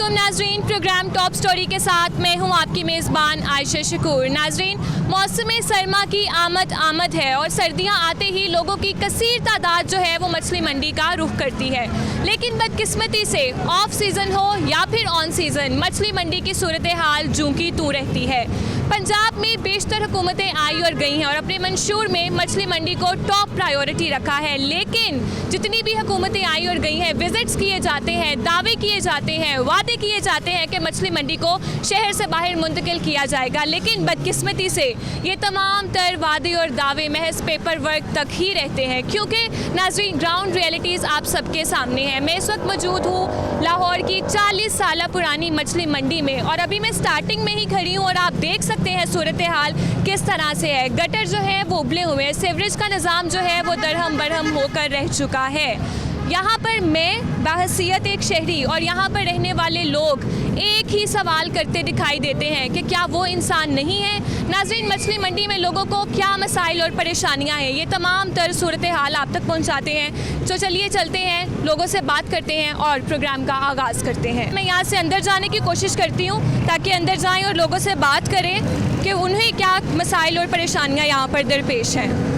वालेकुम नाजरीन, programme top story के साथ मैं हूं आपकी मेज़बान आयशा शकूर। नाजरीन, मौसम सरमा की आमद है और सर्दियां आते ही लोगों की कसीर तादाद जो है वो मछली मंडी का रुख करती है। लेकिन बदकिस्मती से ऑफ सीज़न हो या फिर ऑन सीज़न, मछली मंडी की सूरत हाल जूं की तू रहती है। पंजाब में बेशतर हुकूमतें आई और गई हैं और अपने मंशूर में मछली मंडी को टॉप प्रायोरिटी रखा है। लेकिन जितनी भी हुकूमतें आई और गई हैं, विजिट्स किए जाते हैं, दावे किए जाते हैं, वादे किए जाते हैं कि मछली मंडी को शहर से बाहर मुंतकिल किया जाएगा। लेकिन बदकिस्मती से ये तमाम तर वादे और दावे महज पेपर वर्क तक ही रहते हैं, क्योंकि नाज़रीन ग्राउंड रियलिटीज़ आप सबके सामने हैं। मैं इस वक्त मौजूद हूँ लाहौर की 40 साल पुरानी मछली मंडी में और अभी मैं स्टार्टिंग में ही खड़ी हूँ और आप देख सकते हैं सूरत हाल किस तरह से है। गटर जो है वो उबले हुए हैं, सीवरेज का निज़ाम जो है वो दरहम बरहम होकर रह चुका है। यहाँ पर मैं बाहसियत एक शहरी और यहाँ पर रहने वाले लोग एक ही सवाल करते दिखाई देते हैं कि क्या वो इंसान नहीं है। नाज़रीन, मछली मंडी में लोगों को क्या मसाइल और परेशानियाँ हैं, ये तमाम तर सूरत हाल आप तक पहुँचाते हैं। तो चलिए चलते हैं, लोगों से बात करते हैं और प्रोग्राम का आगाज़ करते हैं। मैं यहाँ से अंदर जाने की कोशिश करती हूँ ताकि अंदर जाएँ और लोगों से बात करें कि उन्हें क्या मसाइल और परेशानियाँ यहाँ पर दरपेश हैं।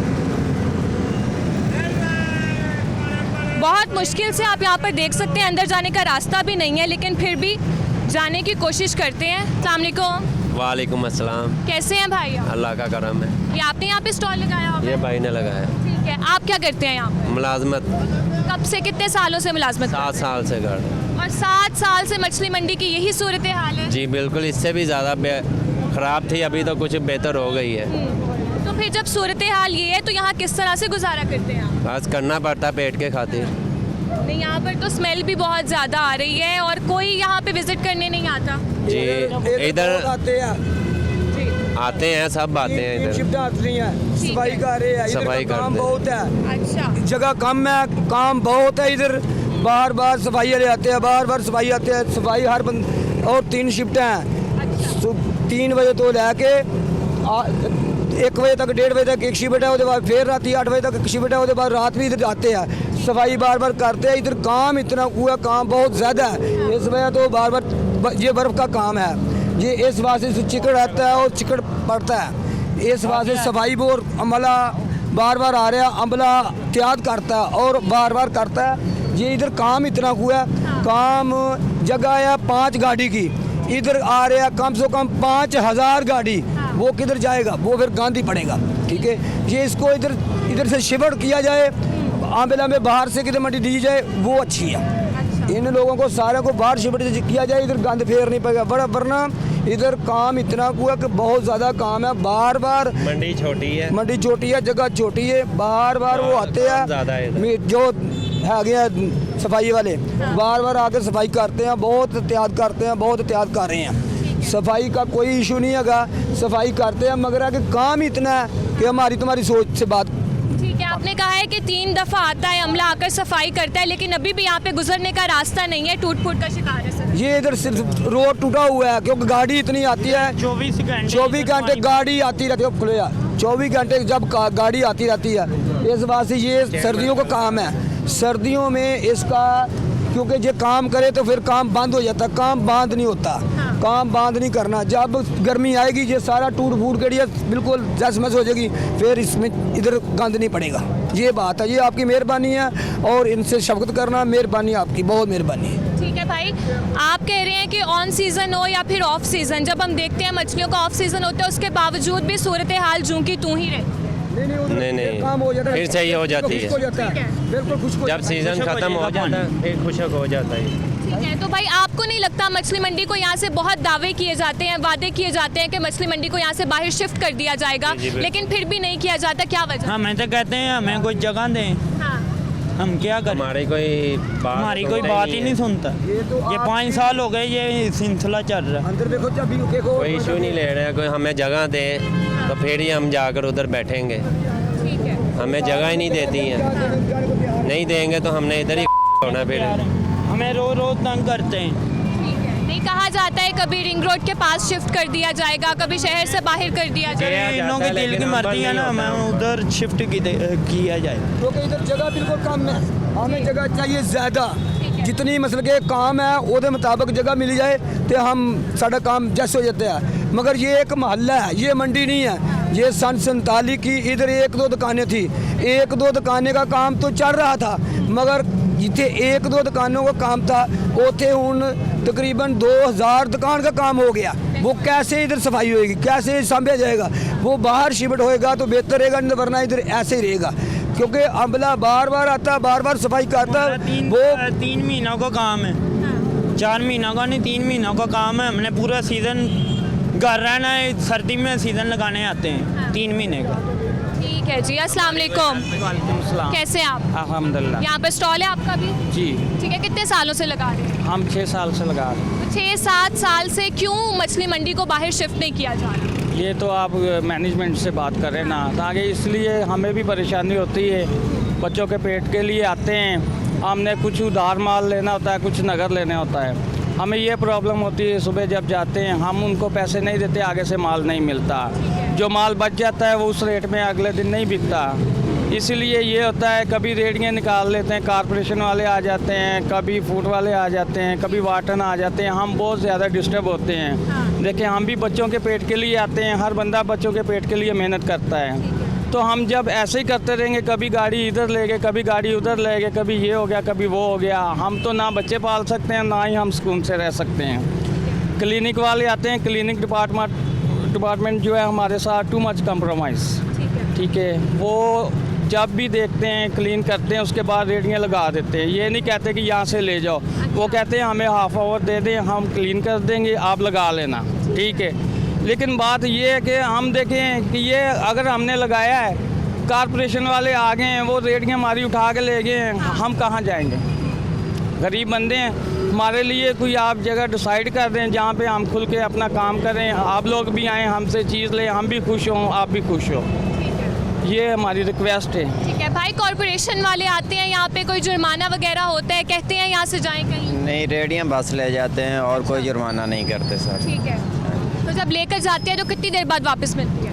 बहुत मुश्किल से आप यहाँ पर देख सकते हैं, अंदर जाने का रास्ता भी नहीं है, लेकिन फिर भी जाने की कोशिश करते हैं। अस्सलाम वालेकुम। वालेकुम अस्सलाम। कैसे हैं भाई आप? अल्लाह का करम है। ये आपने यहाँ पे स्टॉल लगाया होगा? ये भाई ने लगाया। ठीक है, आप क्या करते हैं यहाँ पे? मुलाजमत। कब से, कितने सालों से मुलाजमत? 7 साल से कर। और 7 साल से मछली मंडी की यही सूरत हाल है? जी बिल्कुल, इससे भी ज़्यादा ख़राब थी, अभी तो कुछ बेहतर हो गई है। तो फिर जब सूरत हाल ये है तो यहाँ किस तरह से गुजारा करते हैं आप? बस करना पड़ता पेट के खातिर। नहीं, यहाँ पर तो स्मेल भी बहुत ज़्यादा आ रही है और कोई यहाँ पे विजिट करने नहीं आता। जी इधर आते हैं, सब आते हैं इधर। शिफ्ट आती हैं, सफाई कर रहे हैं, सफाई इधर काम करते हैं। बहुत है। अच्छा, जगह कम है, काम बहुत है इधर। बार बार सफाई वाले आते हैं, बार बार सफाई आते हैं, सफाई हर बंद। और 3 शिफ्टें हैं, 3 बजे तो लैके 1 बजे तक, 1:30 बजे तक एक शिफ्ट है, उसके बाद फिर रात 8 बजे तक एक शिफ्ट है, उसके बाद रात भी इधर आते हैं, सफाई बार बार करते हैं। इधर काम इतना हुआ, काम बहुत ज़्यादा है, इस वजह तो बार बार ये बर्फ़ का काम है, ये इस वास्ते से चिकड़ आता है और चिकड़ पड़ता है, इस वास्ते सफाई बोर अमला बार बार आ रहा है, अमला त्याग करता है और बार बार करता है। ये इधर काम इतना हुआ, काम जगह है 5 गाड़ी की, इधर आ रहा है कम से कम 5000 गाड़ी, वो किधर जाएगा? वो फिर गांधी पड़ेगा। ठीक है, ये इसको इधर से शिफ्ट किया जाए, आंबेला में बाहर से किधर मंडी दी जाए, वो अच्छी है। इन लोगों को सारे को बाहर शिफ्ट किया जाए, इधर गंद फेर नहीं पड़ेगा। बड़ा वरना इधर काम इतना हुआ कि बहुत ज़्यादा काम है, बार बार मंडी छोटी है, मंडी छोटी है, जगह छोटी है, बार बार वो आते हैं जो है गया सफाई वाले, बार बार आकर सफाई करते हैं, बहुत एहतियात करते हैं, बहुत एहतियात कर रहे हैं। सफाई का कोई इशू नहीं है, सफाई करते हैं, मगर आगे काम इतना है कि हमारी तुम्हारी सोच से बात। ठीक है, आपने कहा है कि 3 दफ़ा आता है अमला, आकर सफाई करता है, लेकिन अभी भी यहाँ पे गुजरने का रास्ता नहीं है, टूट फूट का शिकार है सर। ये इधर सिर्फ रोड टूटा हुआ है क्योंकि गाड़ी इतनी आती है, 24 घंटे गाड़ी आती रहती है, खुले 24 घंटे जब गाड़ी आती रहती है। इस वास्ते ये सर्दियों का काम है, सर्दियों में इसका क्योंकि ये काम करे तो फिर काम बंद हो जाता, काम बंद नहीं होता, काम बंद नहीं करना। जब गर्मी आएगी ये सारा टूट फूट के लिए बिल्कुल जसमस हो जाएगी, फिर इसमें इधर गंद नहीं पड़ेगा। ये बात है, ये आपकी मेहरबानी है और इनसे शफकत करना मेहरबानी, आपकी बहुत मेहरबानी है। ठीक है भाई, आप कह रहे हैं कि ऑन सीज़न हो या फिर ऑफ सीज़न, जब हम देखते हैं मछलियों का ऑफ सीज़न होता है, उसके बावजूद भी सूरत हाल जूं की तूं ही रहती। नहीं काम हो जाता है, फिर सही हो जाती है, बिल्कुल खुश। जब सीज़न ख़त्म हो जाता है फिर खुशक हो जाता है। ठीक है, तो भाई आपको नहीं लगता मछली मंडी को यहाँ से बहुत दावे किए जाते हैं, वादे किए जाते हैं कि मछली मंडी को यहाँ से बाहर शिफ्ट कर दिया जाएगा, लेकिन फिर भी नहीं किया जाता, क्या वजह? हाँ, मैं तो कहते हैं हमें कोई जगह दें, हाँ, हम क्या करें? हमारी कोई बात ही नहीं सुनता। ये 5 साल हो गए ये सिलसिला चल रहा है। अंदर देखो, जब देखो कोई इशू नहीं ले रहा, कोई हमें जगह दे तो फिर ही हम जाकर उधर बैठेंगे। ठीक है, हमें जगह ही नहीं देती हैं, नहीं देंगे तो हमने इधर ही होना फिर। हमें रोज रोज तंग करते हैं। ठीक है, नहीं कहा जाता है कभी रिंग रोड के पास शिफ्ट कर दिया जाएगा, कभी शहर से बाहर कर दिया जाएगा। इनों के दिल की मर्जी है ना, हमें उधर शिफ्ट किया जाए, क्योंकि इधर जगह बिल्कुल कम है, हमें जगह चाहिए ज़्यादा। जितनी मतलब के काम है ਉਹਦੇ ਮੁਤਾਬਕ जगह मिल जाए तो हम साਡਾ काम जैसे हो जाता है। मगर ये एक मोहल्ला है, ये मंडी नहीं है। ये सन 47 की इधर 1-2 दुकानें थी, 1-2 दुकानें का काम तो चल रहा था, मगर जिथे 1-2 दुकानों का काम था उथे हुन तकरीबन 2000 दुकान का काम हो गया। वो कैसे इधर सफाई होएगी, कैसे संभाला जाएगा? वो बाहर शिफ्ट होएगा तो बेहतर रहेगा, नहीं तो वरना इधर ऐसे ही रहेगा, क्योंकि अमला बार बार आता, बार बार सफाई करता। वो 3 महीनों का काम है, 4 महीनों का नहीं, 3 महीनों का काम है। हमने पूरा सीज़न घर रहना है, सर्दी में सीज़न लगाने आते हैं 3 महीने का। ठीक है जी, अस्सलाम वालेकुम। वालेकुम सलाम। कैसे हैं आप? अल्हम्दुलिल्लाह। यहाँ पर स्टॉल है आपका भी? जी, ठीक है, कितने सालों से लगा रहे हैं? हम 6 साल से लगा रहे हैं। तो 6-7 साल से क्यों मछली मंडी को बाहर शिफ्ट नहीं किया जा रहा? ये तो आप मैनेजमेंट से बात करें ना, ताकि इसलिए हमें भी परेशानी होती है। बच्चों के पेट के लिए आते हैं, हमने कुछ उधार माल लेना होता है, कुछ नगद लेना होता है। हमें ये प्रॉब्लम होती है, सुबह जब जाते हैं हम उनको पैसे नहीं देते, आगे से माल नहीं मिलता। जो माल बच जाता है वो उस रेट में अगले दिन नहीं बिकता। इसीलिए ये होता है, कभी रेडियाँ निकाल लेते हैं, कारपोरेशन वाले आ जाते हैं, कभी फूड वाले आ जाते हैं, कभी वाटन आ जाते हैं। हम बहुत ज़्यादा डिस्टर्ब होते हैं। देखिए, हम भी बच्चों के पेट के लिए आते हैं, हर बंदा बच्चों के पेट के लिए मेहनत करता है। तो हम जब ऐसे ही करते रहेंगे, कभी गाड़ी इधर ले गए, कभी गाड़ी उधर ले गए, कभी ये हो गया, कभी वो हो गया, हम तो ना बच्चे पाल सकते हैं, ना ही हम सुकून से रह सकते हैं। क्लिनिक वाले आते हैं, क्लिनिक डिपार्टमेंट जो है हमारे साथ टू मच कंप्रोमाइज़, ठीक है। वो जब भी देखते हैं क्लीन करते हैं, उसके बाद रेडियाँ लगा देते हैं। ये नहीं कहते कि यहाँ से ले जाओ, वो कहते हैं हमें हाफ आवर दे दें, हम क्लीन कर देंगे, आप लगा लेना, ठीक है। लेकिन बात ये है कि हम देखें कि ये अगर हमने लगाया है, कारपोरेशन वाले आ गए हैं, वो रेडियाँ हमारी उठा के ले गए हैं, हम कहाँ जाएंगे? गरीब बंदे हैं, हमारे लिए कोई आप जगह डिसाइड कर दें जहाँ पे हम खुल के अपना काम करें, आप लोग भी आएँ, हमसे चीज़ लें, हम भी खुश हों, आप भी खुश हो। ये हमारी रिक्वेस्ट है। ठीक है भाई, कॉर्पोरेशन वाले आते हैं, यहाँ पे कोई जुर्माना वगैरह होता है? कहते हैं यहाँ से जाएं कहीं? नहीं, रेडियाँ बस ले जाते हैं और कोई जुर्माना नहीं करते सर। ठीक है, तो जब लेकर जाते हैं तो कितनी देर बाद वापस मिलती है?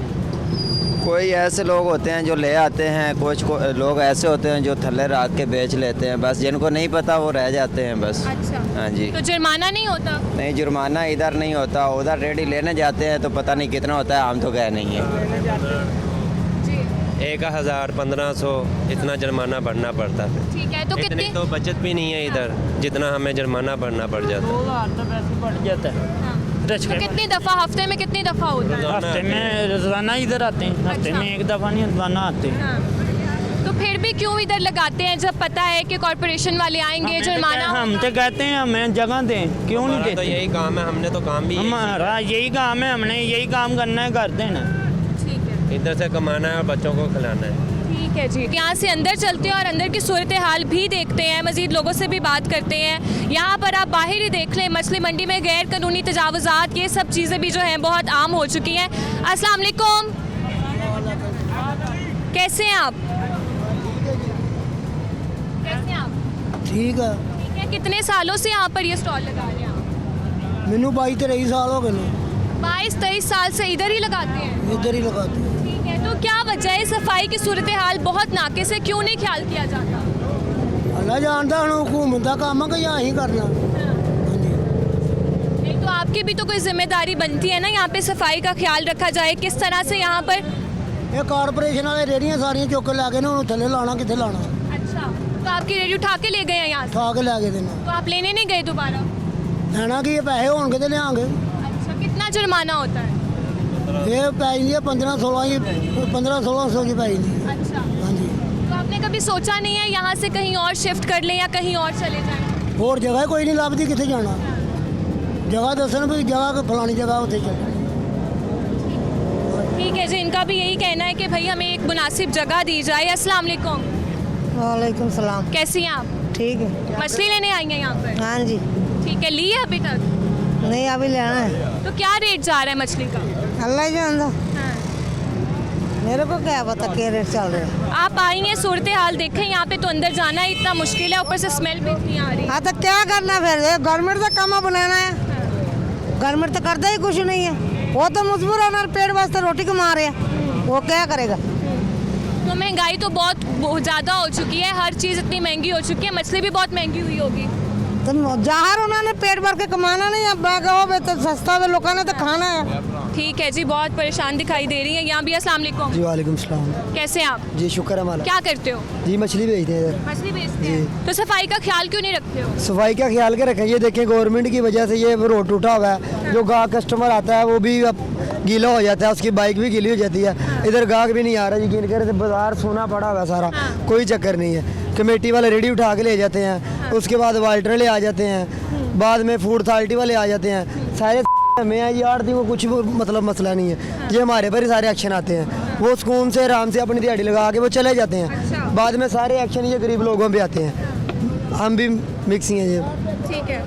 कोई ऐसे लोग होते हैं जो ले आते हैं, कुछ लोग ऐसे होते हैं जो थल्ले रख के बेच लेते हैं, बस जिनको नहीं पता वो रह जाते हैं बस। अच्छा, हाँ जी। तो जुर्माना नहीं होता? नहीं, जुर्माना इधर नहीं होता, उधर रेडी लेने जाते हैं तो पता नहीं कितना होता है, हम तो गए नहीं है। 1000 1500 इतना जुर्माना भरना पड़ता है। ठीक है, तो इतनी कितनी तो बचत भी नहीं है इधर जितना हमें जुर्माना भरना पड़ जाता है। 2000 तो वैसे बढ़ जाता है। हाँ। तो कितनी दफ़ा, हफ्ते में कितनी दफ़ा होता है? हफ्ते में रोज़ाना इधर आते हैं, हफ्ते अच्छा। में एक दफ़ा नहीं, रोज़ाना आते हैं। हाँ। तो फिर भी क्यों इधर लगाते हैं जब पता है कि कॉर्पोरेशन वाले आएंगे, जुर्माना? हम तो कहते हैं हमें जगह दें, क्यों नहीं हमारा तो देते? यही काम है, हमने तो काम भी हमारा यही काम है, हमने यही काम करना है, कर देना। ठीक है, इधर से कमाना है और बच्चों को खिलाना है। ठीक है जी। यहाँ से अंदर चलते हैं और अंदर की सूरत हाल भी देखते हैं, मज़ीद लोगों से भी बात करते हैं। यहाँ पर आप बाहर ही देख लें, मछली मंडी में गैर कानूनी तजावुज़ात, ये सब चीज़ें भी जो हैं बहुत आम हो चुकी हैं। अस्सलाम वालेकुम, कैसे हैं आप? कैसे हैं आप? ठीक है। ठीक है, कितने सालों से यहाँ पर ये स्टॉल लगा रहे हैं आप? मैनू 22-23 साल हो गए 22-23 साल से इधर ही लगाते हैं? इधर ही लगाते हैं। ठीक है, तो क्या वजह है? सफाई की सूरत हाल बहुत नाकिस है, क्यों नहीं ख्याल किया जाता? अल्लाह जानता हूँ, हुकूमत का काम है कि यहाँ ही करना। नहीं तो आपकी भी तो कोई जिम्मेदारी बनती है ना, यहाँ पे सफाई का ख्याल रखा जाए। किस तरह से यहाँ पर? ये कारपोरेशन वाले रेडियाँ सारियाँ चुक के ला गए ना, थले लाना कितने लाना? अच्छा, तो आपकी रेडी उठा के ले गए हैं यहाँ से? उठा के ला के देना। तो आप लेने नहीं गए दोबारा? लेना कि ये पैसे होंगे तो लियांगे। अच्छा, कितना जुर्माना होता है? ये पैसे 1500-1600 की पैसे। अच्छा, हाँ जी। तो आपने कभी सोचा नहीं है यहाँ से कहीं और शिफ्ट कर लें या कहीं और चले जाएं? और जगह कोई नहीं लभदी, कितने जाना? जगह दसन भी, जगह फलानी जगह उत्थे चल। ठीक है जी, इनका भी यही कहना है कि भाई हमें एक मुनासिब जगह दी जाए। अस्सलाम वालेकुम। वालेकुम सलाम। कैसी हैं आप? ठीक है। मछली लेने आई हैं यहाँ पर? हाँ जी। ठीक है, ली है अभी तक? नहीं, अभी लेना है। तो क्या रेट जा रहा है मछली का? अल्लाह ही जानता, हाँ। मेरे को क्या पता क्या रेट चल रहा है। आप आई हैं, सूरत हाल देखें, यहाँ पे तो अंदर जाना ही इतना मुश्किल है, ऊपर से स्मेल भी इतनी आ रही है। हाँ तो क्या करना फिर? गवर्नमेंट तो कमा बनाना है, गवर्नमेंट तो करता ही कुछ नहीं है। वो तो मजबूर है, पेट वास्ते रोटी कमा रहे हैं, वो क्या करेगा? तो महंगाई तो बहुत ज़्यादा हो चुकी है, हर चीज़ इतनी महंगी हो चुकी है, मछली भी बहुत महंगी हुई होगी। तो जहाँ उन्होंने पेट भर के कमाना नहीं, अब गाँव में तो सस्ता में लोगों ने तो खाना है। ठीक है जी, बहुत परेशान दिखाई दे रही है यहाँ भी। अस्सलाम वालेकुम। जी वालेकुम सलाम। कैसे हैं आप? जी शुक्र है माला। क्या करते हो? जी मछली बेचते हैं इधर। मछली बेचते हैं। तो सफाई का ख्याल क्यों नहीं रखते हो? सफाई का ख्याल के रखें, ये देखें गवर्नमेंट की वजह से ये रोड टूटा हुआ है, जो गाहक कस्टमर आता है वो भी अब गीला हो जाता है, उसकी बाइक भी गीली हो जाती है, इधर गाहक भी नहीं आ रहा, यकीन करें तो बाजार सोना पड़ा हुआ है सारा, कोई चक्कर नहीं है। कमेटी वाले रेडी उठा के ले जाते हैं, उसके बाद वाल्टर ले आ जाते हैं, बाद में फूड अथॉरिटी वाले आ जाते हैं, सारे में ये आड़ती को कुछ मतलब मसला नहीं है, ये हमारे पर ही सारे एक्शन आते हैं, वो सुकून से आराम से अपनी दिहाड़ी लगा के वो चले जाते हैं, बाद में सारे एक्शन ये गरीब लोगों पे आते हैं, हम भी मिक्सिंग है ये। ठीक है,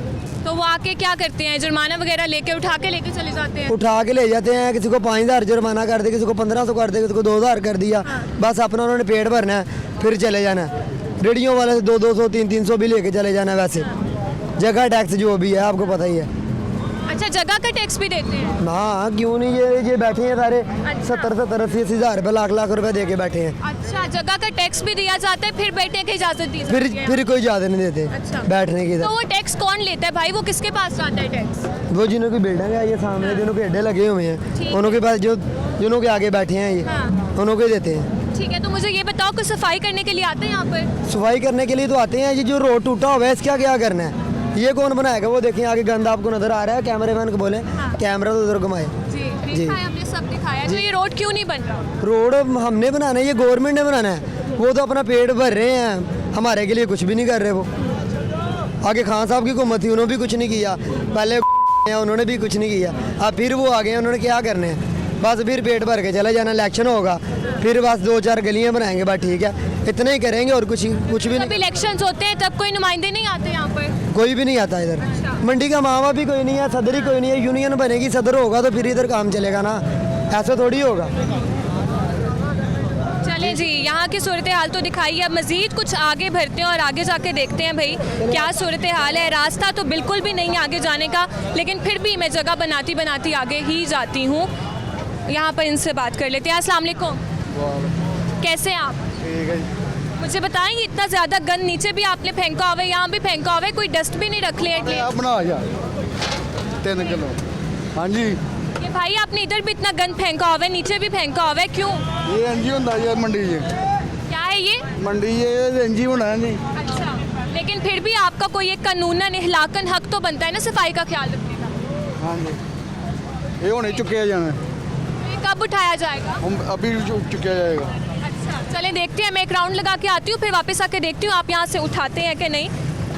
तो वो आके क्या करते हैं? जुर्माना वगैरह लेके उठा के लेके चले जाते हैं? उठा के ले जाते हैं, किसी को 5,000 जुर्माना कर दे, किसी को 1,500 कर दे, किसी को 2,000 कर दिया, बस अपना उन्होंने पेट भरना है, फिर चले जाना है। रेडियो वाले से 200 300 भी लेके चले जाना है। वैसे जगह टैक्स जो भी है आपको पता ही है। अच्छा, जगह का टैक्स भी देते हैं? हाँ क्यों नहीं, ये बैठे हैं सारे 70 80 हज़ार रुपये लाख रुपए दे के बैठे हैं। अच्छा, जगह का टैक्स भी दिया जाता है, फिर बैठने की इजाजत दी जाती है? फिर कोई इजाज़त नहीं देते अच्छा। बैठने की। तो वो टैक्स कौन लेता है भाई? वो किसके पास जाता है टैक्स? वो जिन्हों की बिल्डिंग है ये सामने, जिन्हों के अड्डे लगे हुए ठीक हैं, उन्हों के पास जो जिन्हों के आगे बैठे हैं ये, हाँ। उन्हों को देते हैं। ठीक है, तो मुझे ये बताओ कि सफाई करने के लिए आते हैं यहाँ पर? सफाई करने के लिए तो आते हैं, ये जो रोड टूटा हुआ है इसका क्या करना है? ये कौन बनाएगा? वो देखिए आगे गंदा आपको नजर आ रहा है, कैमरामैन को बोले कैमरा तो उधर घुमाए। जी, दिखाया हमने, सब दिखाया। तो ये रोड क्यों नहीं बन रहा? रोड हमने बनाना है, ये गवर्नमेंट ने बनाना है, वो तो अपना पेट भर रहे हैं, हमारे के लिए कुछ भी नहीं कर रहे। वो आगे खान साहब की हुकूमत थी, उन्होंने भी कुछ नहीं किया, पहले उन्होंने भी कुछ नहीं किया, अब फिर वो आ गए, उन्होंने क्या करने हैं? बस फिर पेट भर के चले जाना, इलेक्शन होगा फिर बस 2-4 गलियां बनाएंगे, बस ठीक है, इतना ही करेंगे और कुछ भी जब नहीं। इलेक्शंस होते हैं तब कोई नुमाइंदे नहीं आते यहाँ पर? कोई भी नहीं आता इधर, मंडी का मावा भी कोई नहीं है, सदर ही कोई नहीं है, यूनियन बनेगी, सदर होगा तो फिर इधर काम चलेगा ना, ऐसा थोड़ी होगा। चलें जी, यहाँ की सूरत हाल तो दिखाई है, अब मज़ीद कुछ आगे बढ़ते हैं और आगे जाके देखते हैं भाई क्या सूरत हाल है। रास्ता तो बिल्कुल भी नहीं आगे जाने का, लेकिन फिर भी मैं जगह बनाती बनाती आगे ही जाती हूँ। यहाँ पर इनसे बात कर लेते हैं। अस्सलाम वालेकुम, कैसे हैं आप? ठीक है। मुझे बताएंगे, इतना ज़्यादा गंद नीचे भी आपने फेंका हुआ है, यहाँ भी फेंका हुआ है, कोई डस्ट भी नहीं रख लिया एटलीस्ट? अपना आ जा 3 किलो। हाँ जी, ये भाई आपने इधर भी इतना गंद फेंका हुआ है, नीचे भी फेंका हुआ है, क्यों? ये एनजी होता है मंडी जी, क्या है ये? मंडी ये एनजी होना है जी। अच्छा, लेकिन फिर भी आपका कोई एक कानूनन इहलाकन हक तो बनता है ना सफाई का ख्याल रखने का? हाँ जी, ये होने चुके जाना है, ये कब उठाया जाएगा? हम अभी चुका जाएगा। अच्छा, चलें देखते हैं, मैं एक राउंड लगा के आती हूँ, फिर वापस आके देखती हूँ आप यहाँ से उठाते हैं कि नहीं।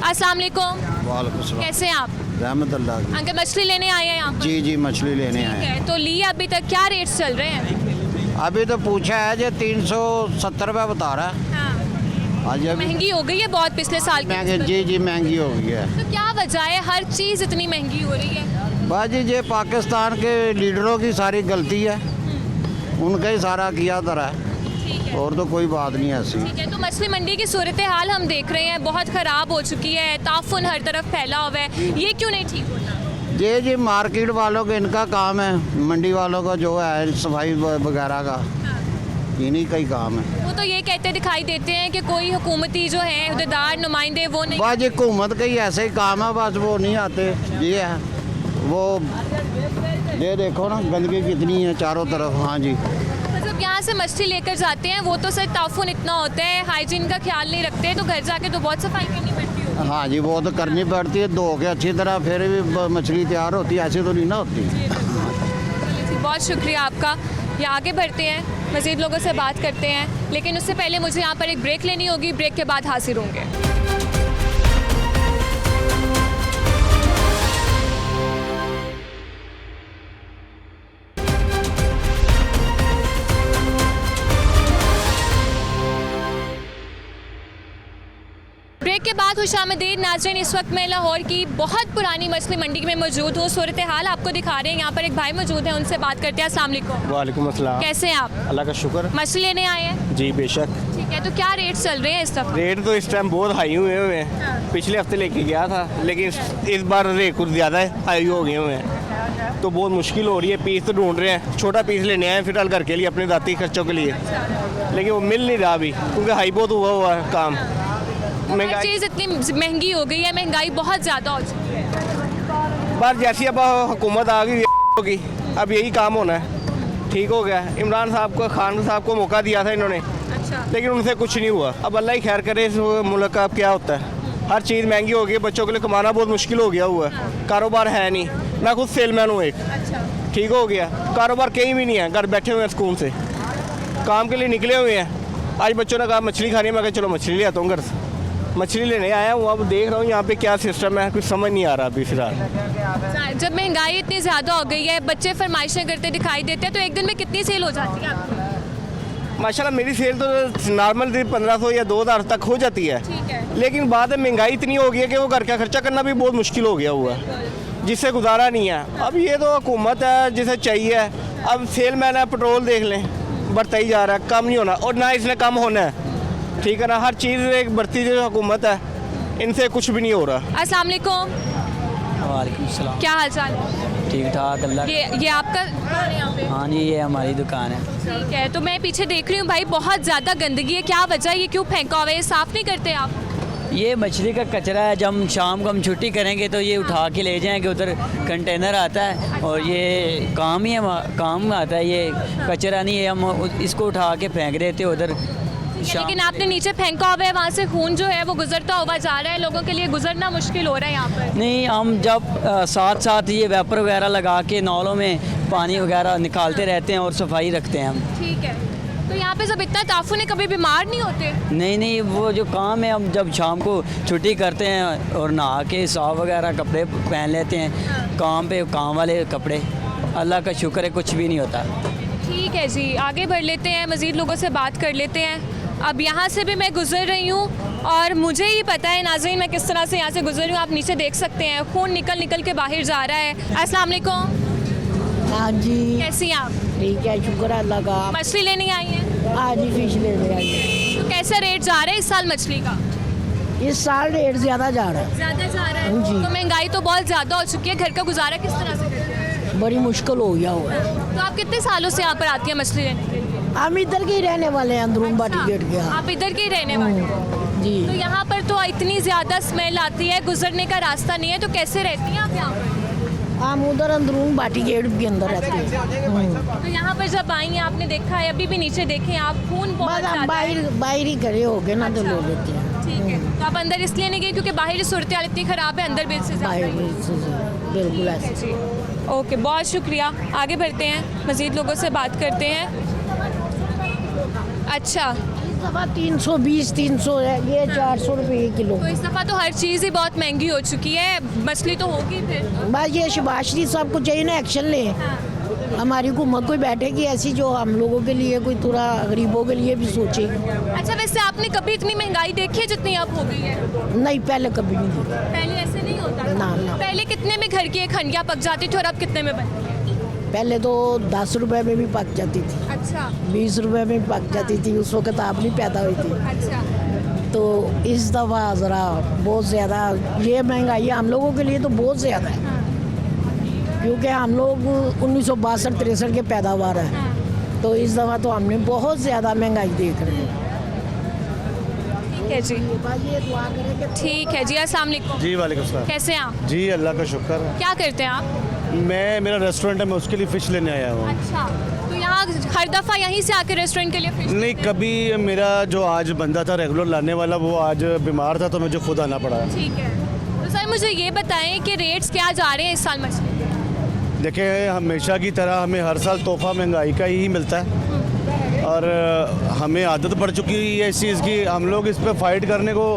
अस्सलाम वालेकुम, वालेकुम सलाम। कैसे हैं आप? रहमत अल्लाह की। अंकल मछली लेने आए हैं यहाँ पर? जी जी, मछली लेने आए हैं। है, तो ली अभी तक क्या रेट्स चल रहे हैं? अभी तो पूछा है जो 370 रुपये बता रहा है। हाँ, आज अभी महंगी हो गई है बहुत पिछले साल की महंगी, निस्बत। जी जी महंगी हो गई है। तो क्या वजह है हर चीज़ इतनी महंगी हो रही है? बस जी ये पाकिस्तान के लीडरों की सारी गलती है, उनका ही सारा किया धरा है, ठीक है, और तो कोई बात नहीं है ऐसी। ठीक है। तो मछली मंडी की सूरत हाल हम देख रहे हैं, बहुत ख़राब हो चुकी है, ताफुन हर तरफ फैला हुआ है, ये क्यों नहीं ठीक होता? ये जी मार्केट वालों का इनका काम है, मंडी वालों का जो है सफाई वगैरह का इन्हीं का ही काम है। वो तो ये कहते दिखाई देते हैं कि कोई हुकूमती जो है उहदेदार नुमाइंदे वो नहीं। बस ये हुकूमत का ही ऐसे ही काम है, बस वो नहीं आते। ये है वो, ये देखो ना गंदगी कितनी है चारों तरफ। हाँ जी, मतलब यहाँ से मछली लेकर जाते हैं, वो तो सर ताफुन इतना होता है, हाइजीन का ख्याल नहीं रखते, तो घर जाके तो बहुत सफाई करनी पड़ती है। हाँ जी, वो तो करनी पड़ती है, धो के अच्छी तरह फिर भी मछली तैयार होती है, ऐसे तो नहीं ना होती। चलिए जी, बहुत शुक्रिया आपका। ये आगे बढ़ते हैं, मज़ीद लोगों से बात करते हैं, लेकिन उससे पहले मुझे यहाँ पर एक ब्रेक लेनी होगी, ब्रेक के बाद हाजिर होंगे। ब्रेक के बाद खुशामदीद नाज़रीन, इस वक्त मैं लाहौर की बहुत पुरानी मछली मंडी में मौजूद हूँ। सूरत हाल आपको दिखा रहे हैं, यहाँ पर एक भाई मौजूद हैं, उनसे बात करते हैं। अस्सलाम वालेकुम। वालेकुम अस्सलाम। कैसे हैं आप? अल्लाह का शुक्र। मछली लेने आए हैं? जी बेशक। ठीक है, तो क्या रेट चल रहे हैं इस दफ़ा? रेट तो इस टाइम बहुत हाई हुए हैं, पिछले हफ्ते लेके गया था, लेकिन इस बार रेट कुछ ज़्यादा हाई हो गए हुए हैं, तो बहुत मुश्किल हो रही है। पीस तो ढूंढ रहे हैं, छोटा पीस लेने आए फिलहाल घर के लिए, अपने ज़ाती खर्चों के लिए, लेकिन वो मिल नहीं रहा अभी, क्योंकि हाई बहुत हुआ है काम। हर महंगाई चीज़ इतनी महंगी हो गई है, महंगाई बहुत ज़्यादा हो चुकी है। पर जैसी अब हुकूमत आ गई होगी, अब यही काम होना है। ठीक हो गया, इमरान साहब को, खान साहब को मौका दिया था इन्होंने, अच्छा, लेकिन उनसे कुछ नहीं हुआ। अब अल्लाह ही खैर करे इस मुल्क का अब क्या होता है। हर चीज़ महंगी हो गई है, बच्चों के लिए कमाना बहुत मुश्किल हो गया हुआ है, कारोबार है नहीं। मैं खुद सेलमैन हूँ एक, अच्छा, ठीक हो गया, कारोबार कहीं भी नहीं है, घर बैठे हुए हैं स्कूल से, काम के लिए निकले हुए हैं। आज बच्चों ने कहा मछली खानी है, मैं कहा चलो मछली ले आता हूँ घर से, मछली लेने आया हूँ। अब देख रहा हूँ यहाँ पे क्या सिस्टम है, कुछ समझ नहीं आ रहा अभी फिलहाल। जब महंगाई इतनी ज़्यादा हो गई है, बच्चे फरमाइशें करते दिखाई देते हैं, तो एक दिन में कितनी सेल हो जाती है आपकी? माशाल्लाह मेरी सेल तो नॉर्मल 1500 या 2000 तक हो जाती है, ठीक है। लेकिन बाद में महंगाई इतनी हो गई है कि वो घर का खर्चा करना भी बहुत मुश्किल हो गया हुआ है, जिससे गुजारा नहीं है। अब ये तो हुकूमत है जिसे चाहिए, अब सेलमैन है, पेट्रोल देख लें बढ़ता ही जा रहा है, कम नहीं होना, और ना इसने कम होना है, ठीक है ना। हर चीज़ एक बढ़ती जो हुकूमत है, इनसे कुछ भी नहीं हो रहा। अस्सलाम वालेकुम, वालेकुम सलाम। क्या हाल चाल है? ठीक ठाक अल्लाह। ये आपका दुकान है यहाँ पे? हाँ जी, ये हमारी दुकान है। ठीक है, तो मैं पीछे देख रही हूँ भाई, बहुत ज़्यादा गंदगी है, क्या वजह है? ये क्यों फेंका हुआ है? ये साफ़ नहीं करते आप? ये मछली का कचरा है, जब हम शाम को हम छुट्टी करेंगे तो ये उठा के ले जाएंगे, उधर कंटेनर आता है और ये काम ही काम में आता है, ये कचरा नहीं है, हम इसको उठा के फेंक देते उधर। लेकिन आपने नीचे फेंका हुआ है, वहाँ से खून जो है वो गुजरता हुआ जा रहा है, लोगों के लिए गुजरना मुश्किल हो रहा है यहाँ पर। नहीं, हम जब साथ साथ ये वेपर वगैरह लगा के नालों में पानी वगैरह निकालते रहते हैं और सफाई रखते हैं हम। ठीक है, तो यहाँ पे जब इतना ताफुन है, कभी बीमार नहीं होते? नहीं, वो जो काम है, हम जब शाम को छुट्टी करते हैं और नहा के साफ वगैरह कपड़े पहन लेते हैं, काम पे काम वाले कपड़े, अल्लाह का शुक्र है कुछ भी नहीं होता। ठीक है जी, आगे बढ़ लेते हैं, मज़ीद लोगों से बात कर लेते हैं। अब यहाँ से भी मैं गुजर रही हूँ और मुझे ही पता है नाज़रीन मैं किस तरह से यहाँ से गुजर रही हूँ। आप नीचे देख सकते हैं, खून निकल निकल के बाहर जा रहा है। अस्सलाम वालेकुम। हाँ जी, कैसी हैं आप? ठीक है, शुक्र है अल्लाह का। मछली लेने आई हैं? आज ही फिश लेने आई है। तो कैसा रेट जा रहा है इस साल मछली का? इस साल रेट ज़्यादा जा रहा है, ज़्यादा जा रहा है? जी। तो महंगाई तो बहुत ज़्यादा हो चुकी है, घर का गुजारा किस तरह से करते हैं? बड़ी मुश्किल हो गया हुआ है। तो आप कितने सालों से यहाँ पर आती हैं मछली लेने के लिए? हम इधर के ही रहने वाले हैं, अंदरून बाटी गेट के। हाँ आप इधर के ही रहने वाले हैं? जी, तो यहाँ पर तो इतनी ज़्यादा स्मेल आती है, गुजरने का रास्ता नहीं है, तो कैसे रहती हैं आप यहाँ पर? हम उधर अंदरून बाटी गेट के अंदर रहते हैं। तो यहाँ पर जब आई हैं, आपने देखा है, अभी भी नीचे देखें आप, खून बहुत बस हम ज़्यादा है। बाहर ही खड़े हो गए ना, तो अच्छा। ले लेते हैं। ठीक है, तो आप अंदर इसलिए नहीं गए क्योंकि बाहर ही सूरत हाल इतनी ख़राब है, अंदर भी इससे ज़्यादा बाहर ही। से बिल्कुल ऐसे। जी, ओके, बहुत शुक्रिया। आगे बढ़ते हैं, मज़ीद लोगों से बात करते हैं। अच्छा, इस दफ़ा 320 300 है, ये 400 रुपये किलो। तो इस दफ़ा तो हर चीज़ ही बहुत महंगी हो चुकी है, मछली तो होगी फिर। बस ये शबाशरी साहब को चाहिए ना एक्शन ले, हमारी हुकूमत कोई बैठेगी ऐसी जो हम लोगों के लिए, कोई थोड़ा गरीबों के लिए भी सोचे। अच्छा, वैसे आपने कभी इतनी महंगाई देखी है जितनी अब हो गई है? नहीं, पहले कभी नहीं देखा। पहले ऐसे नहीं होता था? ना, ना। पहले कितने में घर की एक हंडिया पक जाती थी और अब कितने में बनती है? पहले तो 10 रुपए में भी पक जाती थी, अच्छा, 20 रुपए में भी पक जाती थी, उस वक्त आप नहीं पैदा हुई थी। अच्छा, तो इस दफ़ा ज़रा बहुत ज़्यादा ये महंगाई है हम लोगों के लिए, तो बहुत ज़्यादा है, क्योंकि हम लोग 1962-63 के पैदावार हैं, तो इस दफ़ा तो हमने बहुत ज़्यादा महंगाई देख रहे हैं। ठीक है जी, ये दुआ करें कि ठीक है जी। अस्सलाम वालेकुम। जी वालेकुम सलाम। कैसे हैं आप? जी अल्लाह का शुक्र है। क्या करते हैं आप? मेरा रेस्टोरेंट है, मैं उसके लिए फ़िश लेने आया हूँ। अच्छा, तो यहाँ हर दफ़ा यहीं से आके रेस्टोरेंट के लिए फिश? नहीं, कभी मेरा जो आज बंदा था रेगुलर लाने वाला, वो आज बीमार था तो मुझे खुद आना पड़ा। ठीक है, तो सर मुझे ये बताएं कि रेट्स क्या जा रहे हैं इस साल मछली के? देखिए, हमेशा की तरह हमें हर साल तोहफा महंगाई का ही मिलता है और हमें आदत पड़ चुकी है इस चीज़ की, हम लोग इस पर फाइट करने को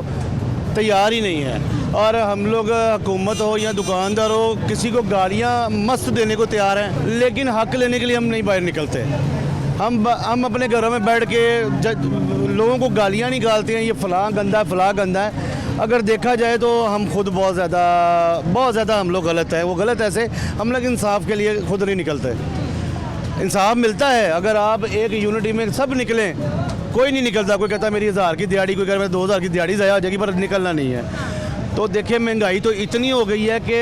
तैयार ही नहीं है। और हम लोग हुकूमत हो या दुकानदार हो, किसी को गालियाँ मस्त देने को तैयार हैं, लेकिन हक लेने के लिए हम नहीं बाहर निकलते। हम अपने घरों में बैठ के लोगों को गालियाँ निकालते हैं, ये फ़लाँ गंदा है, फ़लाँ गंदा है। अगर देखा जाए तो हम खुद बहुत ज़्यादा हम लोग गलत है। वो गलत ऐसे, हम लोग इंसाफ के लिए खुद नहीं निकलते। इंसाफ मिलता है अगर आप एक यूनिटी में सब निकलें, कोई नहीं निकलता। कोई कहता है मेरी 1000 की दिहाड़ी, कोई कह रहा है 2000 की दिहाड़ी ज़ाया हो जाएगी, पर निकलना नहीं है। तो देखिए, महंगाई तो इतनी हो गई है कि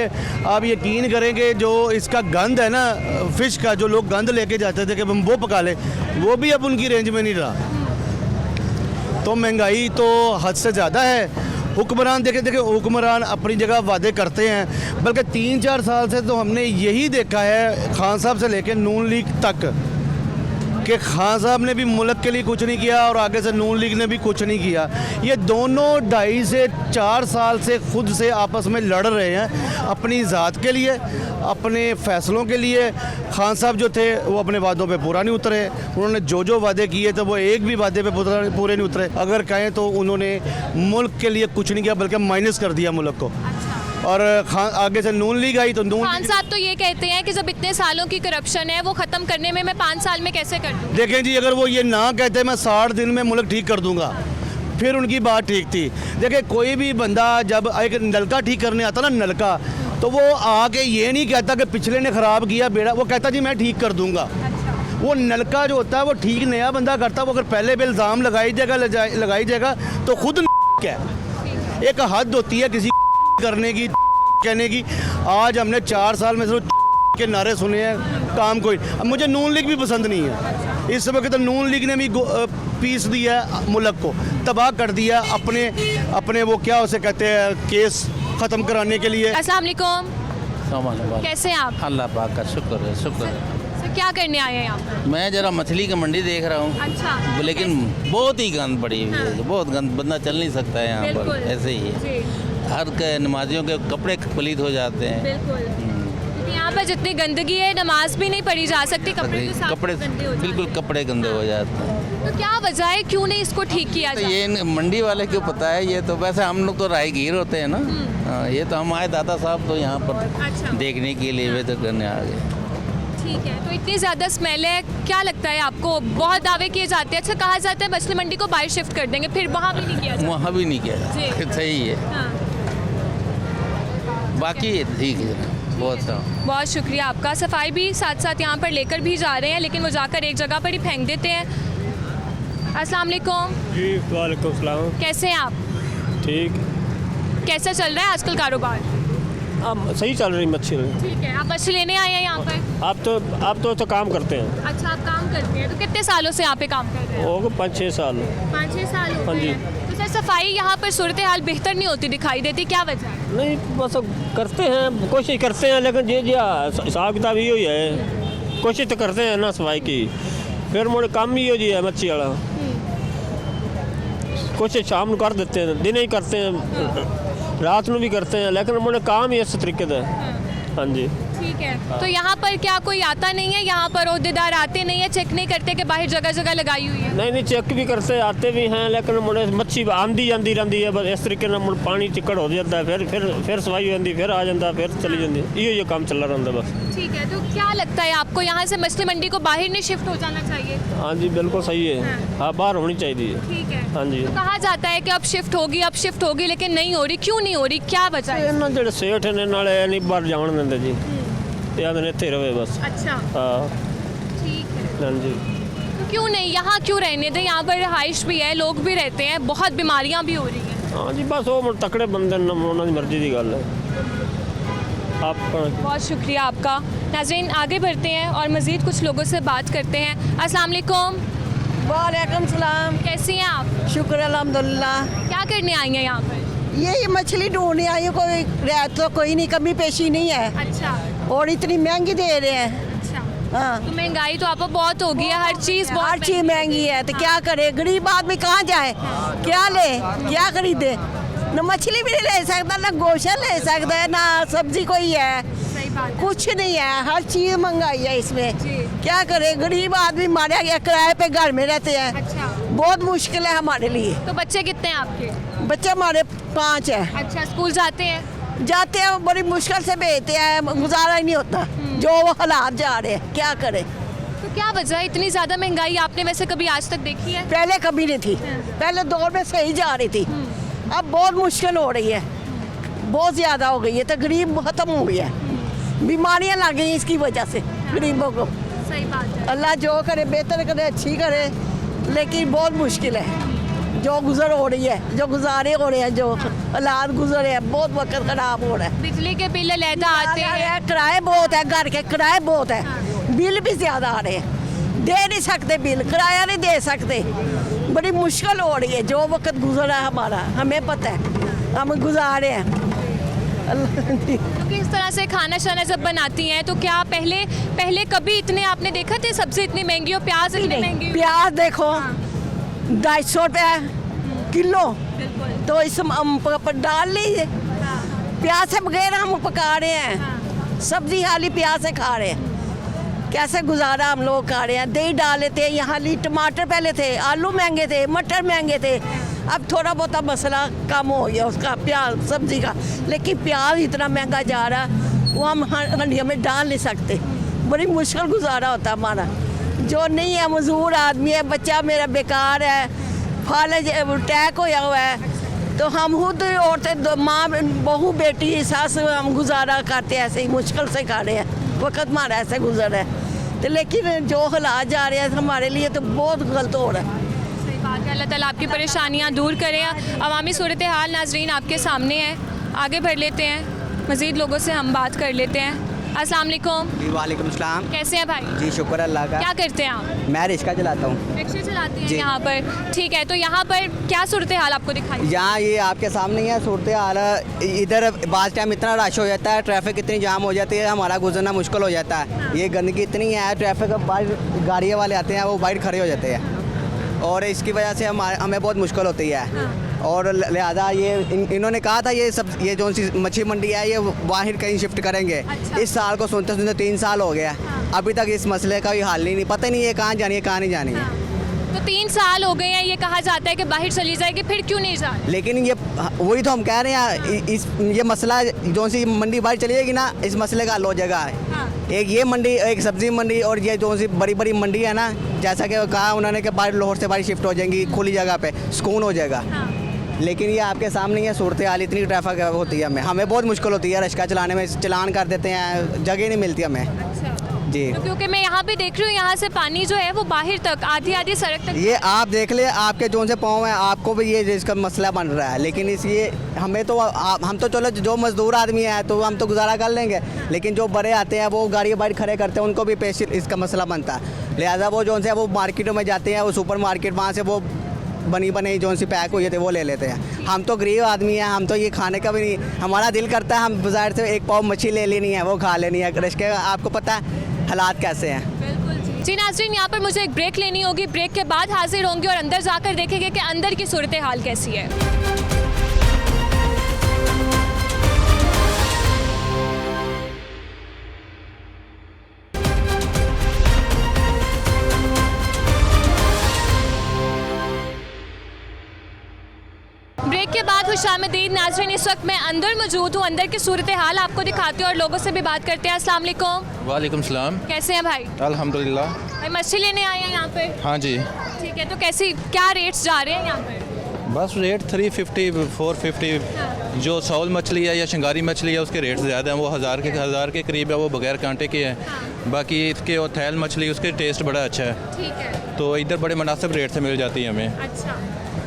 आप यकीन करेंगे, जो इसका गंद है ना, फ़िश का, जो लोग गंद लेके जाते थे कि हम वो पका लें, वो भी अब उनकी रेंज में नहीं रहा। तो महंगाई तो हद से ज़्यादा है हुक्मरान देखिए हुक्मरान अपनी जगह वादे करते हैं, बल्कि 3-4 साल से तो हमने यही देखा है खान साहब से लेकर नून लीग तक कि खान साहब ने भी मुल्क के लिए कुछ नहीं किया और आगे से नून लीग ने भी कुछ नहीं किया। ये दोनों 2.5 से 4 साल से खुद से आपस में लड़ रहे हैं अपनी ज़ात के लिए, अपने फ़ैसलों के लिए। खान साहब जो थे वो अपने वादों पे पूरा नहीं उतरे, उन्होंने जो वादे किए थे वो एक भी वादे पे पूरे नहीं उतरे। अगर कहें तो उन्होंने मुल्क के लिए कुछ नहीं किया बल्कि माइनस कर दिया मुल्क को। और आगे से नून लीग आई तो खान साहब तो ये कहते हैं कि जब इतने सालों की करप्शन है वो ख़त्म करने में मैं 5 साल में कैसे कर दूँ। देखें जी, अगर वो ये ना कहते मैं 60 दिन में मुल्क ठीक कर दूंगा, फिर उनकी बात ठीक थी। देखिए कोई भी बंदा जब एक नलका ठीक करने आता ना नलका, तो वो आके ये नहीं कहता कि पिछले ने ख़राब किया बेड़ा, वो कहता जी मैं ठीक कर दूंगा। वो नलका जो होता है वो ठीक नया बंदा करता है। वो अगर पहले भी इल्ज़ाम लगाई जाएगा तो खुद क्या है। एक हद होती है किसी करने की, कहने की। आज हमने 4 साल में सिर्फ के नारे सुने हैं, काम कोई। अब मुझे नून लीग भी पसंद नहीं है इस वक्त। तो नून लीग ने भी पीस दिया मुल्क को, तबाह कर दिया अपने वो क्या उसे कहते हैं केस ख़त्म कराने के लिए। अस्सलाम वालेकुम, कैसे हैं आप? अल्लाह पाक का शुक्र है, शुक्र है। सर क्या करने आए हैं यहाँ पर? मैं जरा मछली की मंडी देख रहा हूँ। अच्छा, लेकिन बहुत ही गंद पड़ी हुई है, बहुत गंद, बंदा चल नहीं सकता है यहाँ पर, ऐसे ही है। हर नमाजियों के कपड़े पलीत हो जाते हैं। क्योंकि यहाँ पर जितनी गंदगी है नमाज भी नहीं पढ़ी जा सकती, कपड़े बिल्कुल कपड़े गंदे हो जाते हैं। तो क्या वजह है, क्यों नहीं इसको ठीक किया तो जाए? ये मंडी वाले क्यों पता है, ये तो वैसे हम लोग तो राहगीर होते हैं ना। हाँ, ये तो हमारे दादा साहब तो यहाँ पर अच्छा। देखने के लिए वे तो करने आ गए। ठीक है, तो इतनी ज़्यादा स्मेल है, क्या लगता है आपको? बहुत दावे किए जाते हैं, अच्छा कहा जाता है मछली मंडी को बाहर शिफ्ट कर देंगे, फिर वहाँ भी नहीं किया जाता। वहाँ भी नहीं किया, सही है। हाँ। बाकी ठीक है, बहुत शुक्रिया आपका। सफाई भी साथ साथ यहाँ पर लेकर भी जा रहे हैं, लेकिन वो जाकर एक जगह पर ही फेंक देते हैं। अस्सलाम वालेकुम जी। वालेकुम सलाम। कैसे हैं आप? ठीक। कैसा चल रहा है आजकल कारोबार? अब सही चल रही मछली। ठीक है, आप मछली लेने आए हैं यहाँ पर? आप तो काम करते हैं। अच्छा, आप काम करते हैं, तो कितने सालों से यहाँ पे काम कर रहे हैं? हो 5-6 साल। 5-6 साल हो हाँ गए जी। हैं। तो सर सफाई यहाँ पर सूरत हाल बेहतर नहीं होती दिखाई देती, क्या वजह है? नहीं बस करते हैं, कोशिश करते हैं, लेकिन जी हिसाब किताब ही है। कोशिश तो करते हैं ना सफाई की, फिर मुझे काम ही हो जी है मच्छी वाला। कोशिश शाम को कर देते हैं, दिन ही करते हैं, रात में भी करते हैं, लेकिन मुझे काम ही इस तरीके से। हाँ जी। ठीक है, तो यहाँ पर क्या कोई आता नहीं है? यहाँ पर ओहदेदार आते नहीं है, चेक नहीं करते कि बाहर जगह जगह लगाई हुई है? नहीं चेक भी करते आते भी हैं, लेकिन मुझे मच्छी आंदी जाती रहती है, बस इस तरीके से मुझे पानी चिक्कड़ हो जाता है, फिर सफाई हो जाती, फिर आ जाता, फिर चली जाती, ये काम चल रहा रहता बस। ठीक है, तो क्या लगता है आपको यहाँ से मछली मंडी को बाहर नहीं शिफ्ट हो जाना चाहिए? हाँ जी बिल्कुल सही है। हाँ बाहर होनी चाहिए। ठीक है। हाँ जी। तो कहा जाता है कि अब शिफ्ट होगी, लेकिन नहीं हो रही, क्यों नहीं हो रही, क्या वजह है? ਇਹਨਾਂ ਜਿਹੜੇ ਸੇਠ ਨੇ ਨਾਲੇ ਨਹੀਂ ਬਾਹਰ ਜਾਣ ਦਿੰਦੇ ਜੀ, ਤੇ ਆਂਦੇ ਨੇ ਇੱਥੇ ਰਵੇ बस। अच्छा, हाँ ठीक है। हाँ जी। तो क्यों नहीं, यहाँ क्यों रहने दें? यहाँ पर रिहाइश भी है, लोग भी रहते हैं, बहुत बीमारियाँ भी हो रही हैं। हाँ जी बस वो तकड़े बंदे ने उन्होंने मर्जी की गल है। आप बहुत शुक्रिया आपका। नाज़रीन आगे बढ़ते हैं और मज़ीद कुछ लोगों से बात करते हैं। अस्सलाम वालेकुम। वालेकुम सलाम। कैसी हैं आप? शुक्र अल्हम्दुलिल्लाह। क्या करने आई हैं यहाँ पर? ये मछली ढूंढने आई है, कोई रियायत तो कोई नहीं, कमी पेशी नहीं है, अच्छा और इतनी महंगी दे रहे हैं। अच्छा। हाँ, तो महंगाई तो आपको बहुत होगी है, हर चीज़ बहुत हर चीज़ महंगी है, तो क्या करे गरीब आदमी, कहाँ जाए, क्या ले, क्या खरीदे? न मछली भी नहीं ले सकता, ना गोश्त ले सकता है, ना सब्जी कोई है, सही बात है। कुछ नहीं है, हर चीज़ महंगाई है इसमें। जी। क्या करे गरीब आदमी, मारा गया किराए पे घर में रहते हैं, अच्छा, बहुत मुश्किल है हमारे लिए। तो बच्चे कितने हैं आपके? बच्चे हमारे 5 हैं। अच्छा, स्कूल जाते हैं? जाते हैं, बड़ी मुश्किल से भेजते हैं, गुजारा ही नहीं होता, जो वो हालात जा रहे हैं, क्या करें? तो क्या वजह है इतनी ज़्यादा महंगाई आपने वैसे कभी आज तक देखी है? पहले कभी नहीं थी, पहले दौर में सही जा रही थी, अब बहुत मुश्किल हो रही है, बहुत ज़्यादा हो गई है, तो गरीब ख़त्म हो गया है, बीमारियां लग गई इसकी वजह से गरीबों को। सही बात है। अल्लाह जो करे बेहतर करे, अच्छी करे, लेकिन बहुत मुश्किल है जो गुजर हो रही है, जो गुजारे हो रहे हैं, जो हालात गुजर रहे हैं, बहुत वक्त खराब हो रहा है। बिजली के बिल अलहदा आते हैं, किराए बहुत है, घर के किराए बहुत है, बिल भी ज़्यादा आ रहे हैं, दे नहीं सकते बिल, किराया नहीं दे सकते, बड़ी मुश्किल हो रही है। जो वक्त गुजरा है हमारा हमें पता है, हम गुजारे हैं। तो किस तरह से खाना शाना जब बनाती हैं तो क्या पहले कभी इतने आपने देखा थे सब्जी इतनी महंगी और प्याज इतनी महंगी? प्याज देखो 250 रुपये किलो, तो इस पर डाल लीजिए। प्याज से बगैर हम पका रहे हैं, सब्जी खाली प्याज से खा रहे हैं। कैसे गुजारा हम लोग खा रहे हैं। दही डाल लेते हैं, यहाँ ली टमाटर पहले थे, आलू महंगे थे, मटर महंगे थे, अब थोड़ा बहुत मसला कम हो गया उसका, प्याज सब्जी का। लेकिन प्याज इतना महंगा जा रहा है वो हम हंडिया में डाल नहीं सकते। बड़ी मुश्किल गुजारा होता है हमारा। जो नहीं है मजदूर आदमी है, बच्चा मेरा बेकार है, फालज अटैक होया हुआ है, तो हम खुद औरतें माँ बहू बेटी सास हम गुजारा करते हैं, ऐसे ही मुश्किल से खा रहे हैं। वक्त हमारा ऐसे गुजर है, तो लेकिन जो हालात जा रहे हैं हमारे लिए तो बहुत गलत हो रहा है। सही बात है। अल्लाह ताला आपकी परेशानियाँ दूर करें। अवामी सूरत हाल नाजरीन आपके सामने है, आगे बढ़ लेते हैं, मज़ीद लोगों से हम बात कर लेते हैं। अस्सलाम वालेकुम। जी वालेकुम सलाम। कैसे हैं भाई? जी शुक्र अल्लाह का। क्या करते हैं आप? मैं रिक्शा चलाता हूँ। रिक्शा चलाते हैं जी। यहाँ पर, ठीक है। तो यहाँ पर क्या सूरत हाल आपको दिखाई? यहाँ ये आपके सामने ही है सूरत हाल। इधर बाज़ टाइम इतना रश हो जाता है, ट्रैफिक इतनी जाम हो जाती है, हमारा गुजरना मुश्किल हो जाता है। ये गंदगी इतनी है, ट्रैफिक बाहर गाड़ियों वाले आते हैं वो बाहर खड़े हो जाते हैं, और इसकी वजह से हमें बहुत मुश्किल होती है। और लिहाजा ये इन्होंने कहा था ये जो सी मछली मंडी है ये बाहर कहीं शिफ्ट करेंगे। इस साल को सुनते सुनते 3 साल हो गया, अभी तक इस मसले का भी हल नहीं, पता नहीं ये कहाँ जानी है कहाँ नहीं जानी है। तो 3 साल हो गए हैं, ये कहा जाता है कि बाहर चली जाएगी, फिर क्यों नहीं जा रही? लेकिन ये वही तो हम कह रहे हैं, ये मसला जो सी मंडी बाहर चली जाएगी ना, इस मसले का हल हो जाएगा। एक ये मंडी, एक सब्जी मंडी, और ये जो सी बड़ी बड़ी मंडी है ना, जैसा कि कहा उन्होंने कि बाहर लाहौर से बाहर शिफ्ट हो जाएंगी, खुली जगह पे सुकून हो जाएगा। लेकिन ये आपके सामने ये सूरत हाल, इतनी ट्रैफिक होती है, हमें बहुत मुश्किल होती है रिक्शा चलाने में, चलान कर देते हैं, जगह नहीं मिलती हमें। जी तो क्योंकि मैं यहाँ पे देख रही हूँ, यहाँ से पानी जो है वो बाहर तक आधी सड़क तक, ये आप देख ले, आपके जो से पाँव हैं आपको भी ये इसका मसला बन रहा है। लेकिन इसलिए हमें तो हम तो चलो जो मजदूर आदमी है तो हम तो गुजारा कर लेंगे, लेकिन जो बड़े आते हैं वो गाड़ी बाहर खड़े करते हैं, उनको भी पेश इसका मसला बनता है। लिहाजा वो जो से वो मार्केटों में जाते हैं, वो सुपर मार्केट, वहाँ से वो बनी जो सी पैक हुई थे वो ले लेते हैं। हम तो गरीब आदमी हैं, हम तो ये खाने का भी नहीं, हमारा दिल करता है हम बाजार से 1 पाव मछली ले लेनी है, वो खा लेनी है। रिश्ते आपको पता है हालात कैसे हैं। जी नाज़रीन, यहाँ पर मुझे एक ब्रेक लेनी होगी, ब्रेक के बाद हाजिर होंगे और अंदर जाकर देखेंगे कि अंदर की सूरत हाल कैसी है। ब्रेक के बाद खुशामदीद नाज़रीन, इस वक्त मैं अंदर मौजूद हूँ, अंदर की सूरत हाल आपको दिखाती हूँ और लोगों से भी बात करते हैं। अस्सलाम वालेकुम। वालेकुम सलाम। कैसे हैं भाई? अल्हम्दुलिल्लाह। भाई मछली लेने आए हैं यहाँ पे? हाँ जी। ठीक है, तो कैसी क्या रेट्स जा रहे हैं यहाँ पे? बस रेट 350 450। जो सौल मछली है या शिंगारी मछली है उसके रेट ज़्यादा हैं, वो हज़ार के करीब है, वो बगैर कांटे के हैं। बाकी इसके और थैल मछली उसके टेस्ट बड़ा अच्छा है। ठीक है। तो इधर बड़े मुनासिब रेट से मिल जाती है हमें। अच्छा,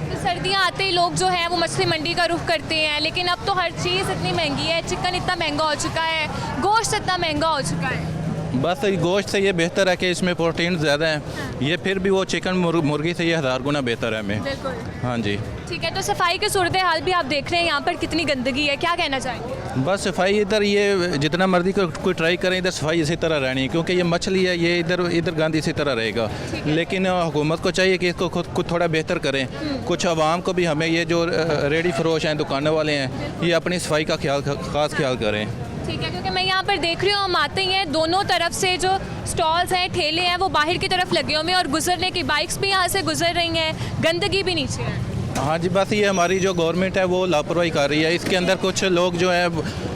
तो सर्दियाँ आते ही लोग जो है वो मछली मंडी का रुख करते हैं, लेकिन अब तो हर चीज़ इतनी महंगी है, चिकन इतना महंगा हो चुका है, गोश्त इतना महंगा हो चुका है। बस गोश्त से ये बेहतर है कि इसमें प्रोटीन ज़्यादा है। ये फिर भी वो चिकन मुर्गी से ये 1000 गुना बेहतर है हमें। बिल्कुल। हाँ जी। ठीक है, तो सफाई की सूरत हाल भी आप देख रहे हैं यहाँ पर कितनी गंदगी है, क्या कहना चाहेंगे? बस सफाई इधर ये जितना मर्जी कोई ट्राई करें, इधर सफाई इसी तरह रहनी है, क्योंकि ये मछली है, ये इधर गंद इसी तरह रहेगा। लेकिन हुकूमत को चाहिए कि इसको खुद थोड़ा बेहतर करें। कुछ आवाम को भी, हमें ये जो रेडी फरोश हैं, दुकानों वाले हैं, ये अपनी सफाई का ख़ास ख्याल करें। ठीक है, क्योंकि मैं यहाँ पर देख रही हूँ, हम आते ही हैं, दोनों तरफ से जो स्टॉल्स हैं, ठेले हैं, वो बाहर की तरफ लगे हुए हैं और गुजरने की बाइक्स भी यहाँ से गुजर रही हैं, गंदगी भी नीचे है। हाँ जी, बस ये हमारी जो गवर्नमेंट है वो लापरवाही कर रही है। इसके अंदर कुछ लोग जो है,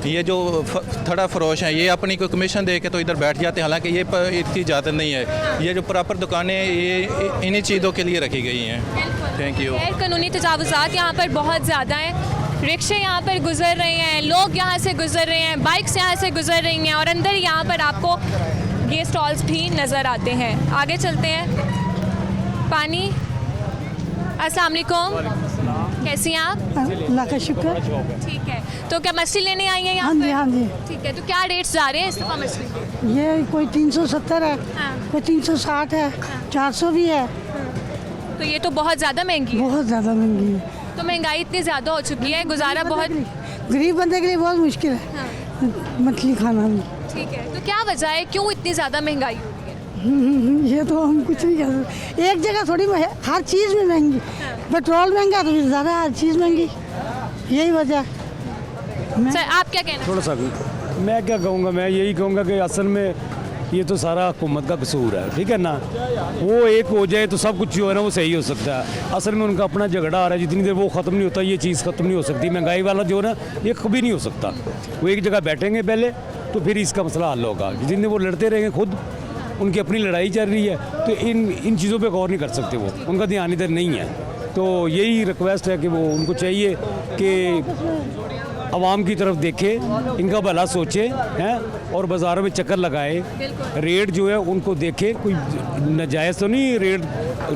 ये जो थड़ा फरोश हैं, ये अपनी कोई कमीशन दे के तो इधर बैठ जाते हैं, हालांकि ये इसकी इजाज़त नहीं है। ये जो प्रॉपर दुकानें ये इन्हीं चीज़ों के लिए रखी गई हैं। Thank you. गैर कानूनी तजावुज़ात यहाँ पर बहुत ज़्यादा हैं, रिक्शे यहाँ पर गुजर रहे हैं, लोग यहाँ से गुजर रहे हैं, बाइक्स यहाँ से गुजर रही हैं और अंदर यहाँ पर आपको ये स्टॉल्स भी नज़र आते हैं। आगे चलते हैं। पानी। अस्सलाम वालेकुम, कैसी हैं आप? अल्लाह का शुक्र। ठीक है, तो क्या मछली लेने आई हैं यहाँ पे? हाँ जी। ठीक है, तो क्या रेट्स जा रहे हैं इस दफ़ा मछली के? ये कोई 370 है, हाँ। कोई 360 है, 400 भी है। तो ये तो बहुत ज़्यादा महंगी है। बहुत ज़्यादा महंगी है। तो महंगाई इतनी ज़्यादा हो चुकी है, गुजारा बहुत। गरीब बंदे के लिए बहुत मुश्किल है मछली खाना भी। ठीक है, तो क्या वजह है, क्यों इतनी ज़्यादा महंगाई हो रही है? ये तो हम कुछ नहीं कह सकते। एक जगह थोड़ी हर चीज़ में महंगी, पेट्रोल महंगा तो फिर ज़्यादा हर चीज़ महंगी, यही वजह। सर आप क्या कहना? थोड़ा सा मैं क्या कहूँगा, मैं यही कहूँगा कि असल में ये तो सारा हुकूमत का कसूर है, ठीक है ना। वो एक हो जाए तो सब कुछ जो है ना वो सही हो सकता है। असल में उनका अपना झगड़ा आ रहा है, जितनी देर वो ख़त्म नहीं होता ये चीज़ ख़त्म नहीं हो सकती। महंगाई वाला जो है ना ये कभी नहीं हो सकता। वो एक जगह बैठेंगे पहले तो फिर इसका मसला हल होगा। जितने वो लड़ते रहेंगे खुद, उनकी अपनी लड़ाई चल रही है, तो इन चीज़ों पे गौर नहीं कर सकते वो, उनका ध्यान इधर नहीं है। तो यही रिक्वेस्ट है कि वो उनको चाहिए कि आवाम की तरफ देखे, इनका भला सोचे हैं और बाज़ारों में चक्कर लगाए, रेट जो है उनको देखे, कोई नाजायज़ तो नहीं रेट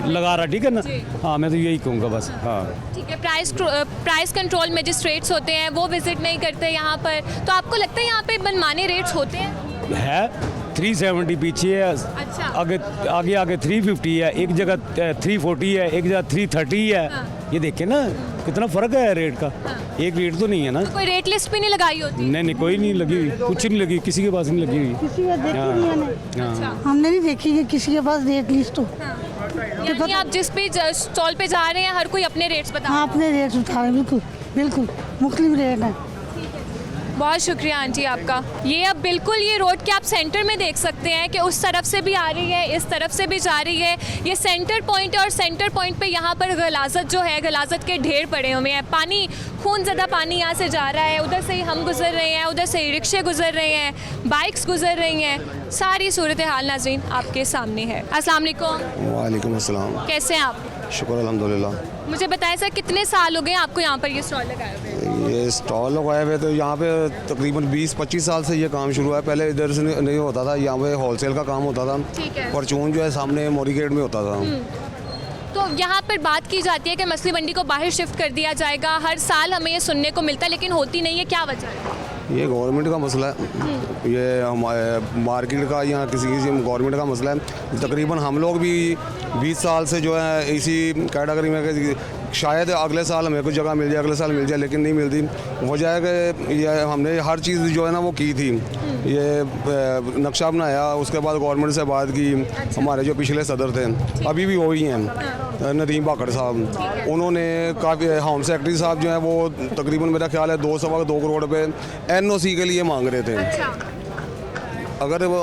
लगा रहा, ठीक है ना। हाँ मैं तो यही कहूँगा बस। हाँ ठीक है, प्राइस कंट्रोल मजिस्ट्रेट्स होते हैं वो विजिट नहीं करते यहाँ पर, तो आपको लगता है यहाँ पे मनमाने रेट्स होते हैं? है 370 पीछे है, अच्छा। आगे 350 है, एक जगह 340 है, एक जगह 330 है। ये देखे ना कितना फ़र्क है रेट का। एक रेट तो नहीं है ना। तो कोई रेट लिस्ट भी नहीं लगाई होती? नहीं कोई नहीं लगी हुई, कुछ नहीं लगी, किसी के पास नहीं लगी हुई। किसी का देखी नहीं है। अच्छा। हमने नहीं देखी कि किसी के पास रेट लिस्ट हो। यानी आप जिस भी स्टॉल पे जा रहे हैं हर कोई अपने रेट्स बता रहा है? हाँ अपने रेट बता रहे हैं, बिल्कुल बिल्कुल मुख्तलिफ रेट है। बहुत शुक्रिया आंटी आपका। ये अब बिल्कुल ये रोड के आप सेंटर में देख सकते हैं कि उस तरफ से भी आ रही है, इस तरफ से भी जा रही है। ये सेंटर पॉइंट है और सेंटर पॉइंट पे यहाँ पर गलाजत जो है, गलाजत के ढेर पड़े हुए हैं। पानी, खून ज़्यादा पानी यहाँ से जा रहा है, उधर से ही हम गुजर रहे हैं, उधर से ही रिक्शे गुजर रहे हैं, बाइक्स गुजर रही हैं। सारी सूरत हाल नाज़रीन आपके सामने है। अस्सलाम वालेकुम। वालेकुम अस्सलाम। कैसे हैं आप? शुक्र अल्हम्दुलिल्लाह। मुझे बताएं सर, कितने साल हो गए आपको यहाँ पर ये स्टॉल लगाए हुए? ये स्टॉल लगाए हुए तो यहाँ पे तकरीबन 20-25 साल से ये काम शुरू है। पहले इधर से नहीं होता था, यहाँ पे होलसेल का काम होता था। ठीक है। परचून जो है सामने मोरी गेट में होता था। तो यहाँ पर बात की जाती है कि मछली मंडी को बाहर शिफ्ट कर दिया जाएगा, हर साल हमें ये सुनने को मिलता है, लेकिन होती नहीं है, क्या वजह है? ये गवर्नमेंट का मसला है, ये हमारे मार्केट का या किसी गवर्नमेंट का मसला है। तकरीबन हम लोग भी 20 साल से जो है इसी कैटेगरी में, शायद अगले साल हमें कुछ जगह मिल जाए, अगले साल मिल जाए, लेकिन नहीं मिलती। वजह है कि ये हमने हर चीज़ जो है ना वो की थी, ये नक्शा बनाया, उसके बाद गवर्नमेंट से बात की। हमारे जो पिछले सदर थे अभी भी वही हैं, नदीम बाकड़ साहब, उन्होंने काफ़ी, होम सेक्रेटरी साहब जो हैं वो तकरीबन मेरा ख्याल है 2 करोड़ पे NOC के लिए मांग रहे थे। अगर वो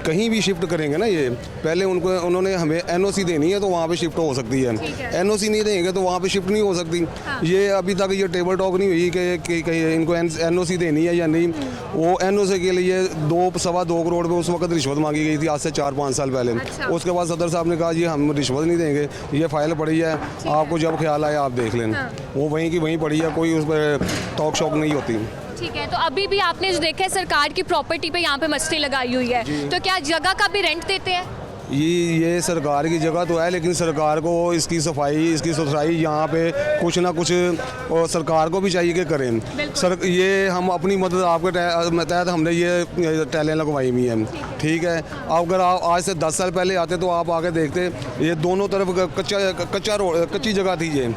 कहीं भी शिफ्ट करेंगे ना, ये पहले उन्होंने हमें NOC देनी है तो वहाँ पे शिफ्ट हो सकती है। NOC नहीं देंगे तो वहाँ पे शिफ्ट नहीं हो सकती। ये अभी तक ये टेबल टॉक नहीं हुई कि इनको NOC देनी है या नहीं। वो NOC के लिए 2-2.25 करोड़ पे उस वक्त रिश्वत मांगी गई थी, आज से 4-5 साल पहले। उसके बाद सदर साहब ने कहा जी हम रिश्वत नहीं देंगे, ये फाइल पड़ी है, आपको जब ख्याल आए आप देख लें। वो वहीं की वहीं पड़ी है, कोई उस पर टॉक शॉक नहीं होती। ठीक है, तो अभी भी आपने जो देखा है सरकार की प्रॉपर्टी पे यहाँ पे मछली लगाई हुई है, तो क्या जगह का भी रेंट देते हैं? ये सरकार की जगह तो है, लेकिन सरकार को इसकी सफाई, इसकी सुथराई यहाँ पे कुछ ना कुछ और सरकार को भी चाहिए कि करें। ये हम अपनी मदद आपके तहत हमने ये टैलें लगवाई हुई हैं, ठीक है। अगर आप आज से 10 साल पहले आते तो आप आके देखते, ये दोनों तरफ कच्चा रोड, कच्ची जगह थी ये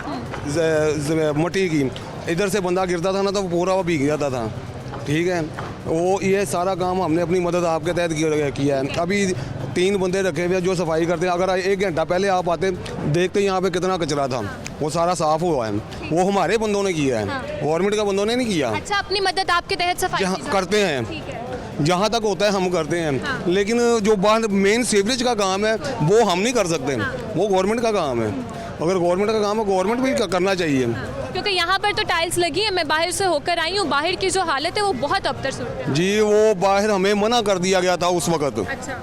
मट्टी की। इधर से बंदा गिरता था ना तो पूरा वो भीग जाता था, ठीक है। वो ये सारा काम हमने अपनी मदद आपके तहत किया है। अभी 3 बंदे रखे हुए जो सफाई करते हैं। अगर 1 घंटा पहले आप आते देखते यहाँ पे कितना कचरा था, वो सारा साफ हुआ है। वो हमारे बंदों ने किया है, गवर्नमेंट का बंदों ने नहीं किया। अच्छा, अपनी मदद आपके तहत सफाई करते हैं, जहाँ तक होता है हम करते हैं। लेकिन जो बाहर मेन सीवरेज का काम है वो हम नहीं कर सकते, वो गवर्नमेंट का काम है। अगर गवर्नमेंट का काम है, गवर्नमेंट भी करना चाहिए। क्योंकि यहाँ पर तो टाइल्स लगी है, मैं बाहर से होकर आई हूँ, बाहर की जो हालत है वो बहुत अबतर सूरत है। जी, वो बाहर हमें मना कर दिया गया था उस वक्त। अच्छा।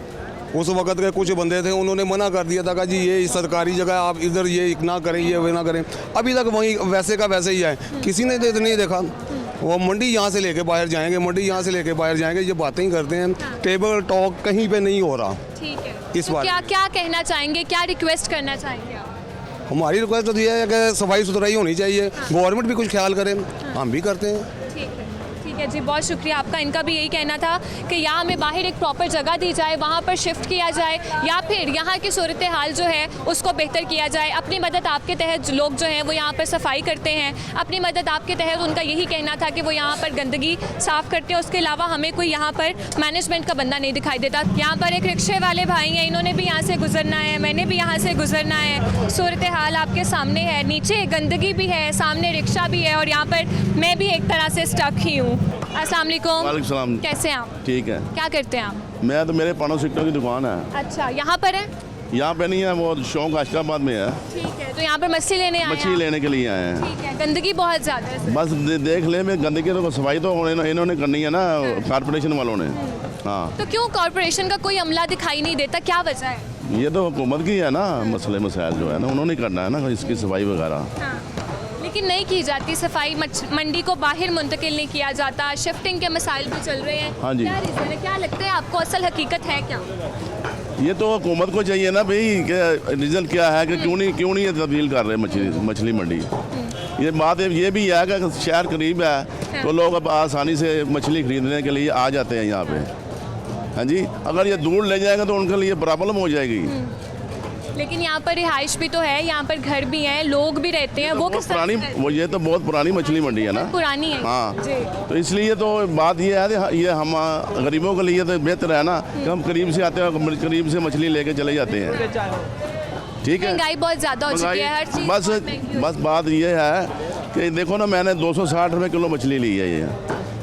उस वक्त के कुछ बंदे थे, उन्होंने मना कर दिया था कि जी ये सरकारी जगह आप इधर ये ना करें, ये वे ना करें। अभी तक वहीं वैसे का वैसे ही है, किसी ने नहीं देखा। वो मंडी यहाँ से लेके बाहर जाएंगे, मंडी यहाँ से लेके बाहर जाएंगे, ये बातें ही करते हैं। टेबल टॉक कहीं पे नहीं हो रहा। ठीक है, इस बार क्या कहना चाहेंगे, क्या रिक्वेस्ट करना चाहेंगे आप? हमारी रिक्वेस्ट तो ये है कि सफाई सुथराई होनी चाहिए, गवर्नमेंट भी कुछ ख्याल करे, हम भी करते हैं। ठीक है, ठीक है जी, बहुत शुक्रिया आपका। इनका भी यही कहना था कि या हमें बाहर एक प्रॉपर जगह दी जाए, वहाँ पर शिफ्ट किया जाए, या फिर यहाँ की सूरत हाल जो है उसको बेहतर किया जाए। अपनी मदद आपके तहत लोग जो हैं वो यहाँ पर सफाई करते हैं, अपनी मदद आपके तहत उनका यही कहना था कि वो यहाँ पर गंदगी साफ़ करते हैं। उसके अलावा हमें कोई यहाँ पर मैनेजमेंट का बंदा नहीं दिखाई देता। यहाँ पर एक रिक्शे वाले भाई हैं, इन्होंने भी यहाँ से गुजरना है, मैंने भी यहाँ से गुजरना है। सूरत हाल आपके सामने है, नीचे गंदगी भी है, सामने रिक्शा भी है और यहाँ पर मैं भी एक तरह से स्टक ही हूँ। अस्सलाम वालेकुम। वालेकुम सलाम। कैसे हैं आप? ठीक है। क्या करते हैं आप? मैं तो मेरे पानों सिक्टों की दुकान है। अच्छा, यहाँ पर है? यहाँ पे नहीं है, वो शौक आशिकाबाद में है। ठीक है, तो यहाँ पर मछली लेने आए हैं? मछली लेने के लिए आए हैं। ठीक है, गंदगी बहुत ज़्यादा है। बस देख ले, मैं गंदगी तो सफाई तो इन्होंने करनी है ना, कारपोरेशन वालों ने। हाँ, तो क्यों कॉर्पोरेशन का कोई अमला दिखाई नहीं देता, क्या वजह है? ये तो हुकूमत की है ना, मसले मसाइल जो है ना उन्होंने करना है ना, इसकी सफाई वगैरह। हाँ, लेकिन नहीं की जाती सफाई, मंडी को बाहर मुंतकिल नहीं किया जाता, शिफ्टिंग के मसाइल भी चल रहे हैं। हाँ जी। क्या रीज़न है, क्या लगता है आपको, असल हकीकत है क्या? ये तो हुकूमत को चाहिए ना भाई, रिजल्ट क्या है कि क्यों नहीं ये तब्दील कर रहे मछली मंडी। ये बात ये भी है कि शहर करीब है तो लोग अब आसानी से मछली खरीदने के लिए आ जाते हैं यहाँ पे। हाँ जी, अगर ये दूर ले जाएगा तो उनके लिए प्रॉब्लम हो जाएगी। लेकिन यहाँ पर रिहाइश भी तो है, यहाँ पर घर भी हैं, लोग भी रहते हैं, वो किस पुरानी, वो ये तो बहुत पुरानी मछली मंडी है ना, पुरानी है। हाँ जी। तो इसलिए तो बात ये है कि ये हम गरीबों के लिए तो बेहतर है ना कि हम करीब से आते हैं, करीब से मछली लेके चले जाते हैं। ठीक है, महंगाई बहुत ज़्यादा हो चुकी है, हर चीज़ बस बहुत महंगी हो बस बात ये है कि देखो ना, मैंने 260 रुपये किलो मछली ली है। ये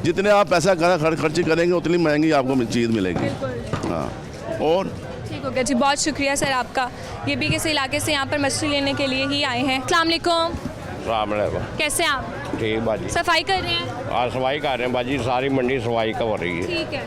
जितने आप पैसा खर्च करेंगे उतनी महंगी आपको चीज़ मिलेगी। हाँ, और ठीक हो गया जी, बहुत शुक्रिया सर आपका। ये भी किसी इलाके से यहाँ पर मछली लेने के लिए ही आए हैं। अस्सलाम वालेकुम। कैसे हैं आप? ठीक बाजी, सफाई कर रहे हैं? आज सफाई कर रहे हैं बाजी, सारी मंडी सफाई का हो रही है। ठीक है,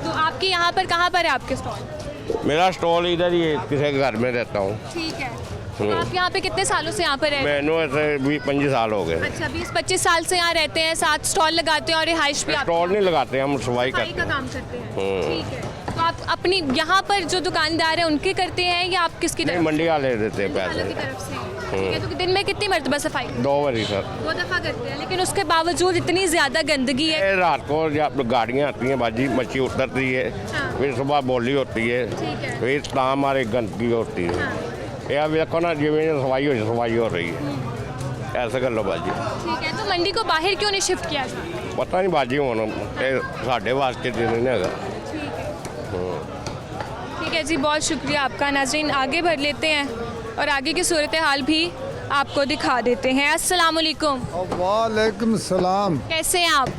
तो आपकी यहाँ पर कहाँ पर है आपके स्टॉल? मेरा स्टॉल इधर ही है, किसी के घर में रहता हूँ। ठीक है, तो आप यहाँ पे कितने सालों से यहाँ पर रहते हैं? मैंने ऐसे 20-25 साल हो गए। अच्छा, 20-25 साल से यहाँ रहते हैं, साथ स्टॉल लगाते हैं और रिहाइश भी स्टॉल नहीं लगाते, हम सफाई सफाई करते का हैं। काम करते हैं। ठीक है, तो आप अपनी यहाँ पर जो दुकानदार है उनके करते हैं या आप किसकी नहीं, तरफ? मंडी वाले देते हैं वालों की पैसे। तरफ से। ठीक है, तो दिन में कितनी मरतबा सफाई? 2 बारी सर। 2 दफ़ा करते हैं, लेकिन उसके बावजूद इतनी ज़्यादा गंदगी है। ये रात को जब गाड़ियाँ आती हैं बाजी, मच्छी उतरती है, हाँ। फिर सुबह बोली होती है, ठीक है। फिर तमाम हमारे गंदगी होती है। हाँ। ये अब देखो ना, जिमें सफाई हो रही है, ऐसे कर लो बाजी। ठीक है, तो मंडी को बाहर क्यों नहीं शिफ्ट किया जाता? पता नहीं बाजी होना साढ़े वास्ते दिन नहीं है। ठीक है जी, बहुत शुक्रिया आपका। नाज़रीन, आगे बढ़ लेते हैं और आगे की सूरत हाल भी आपको दिखा देते हैं। अस्सलाम वालेकुम। वालेकुम सलाम। कैसे हैं आप?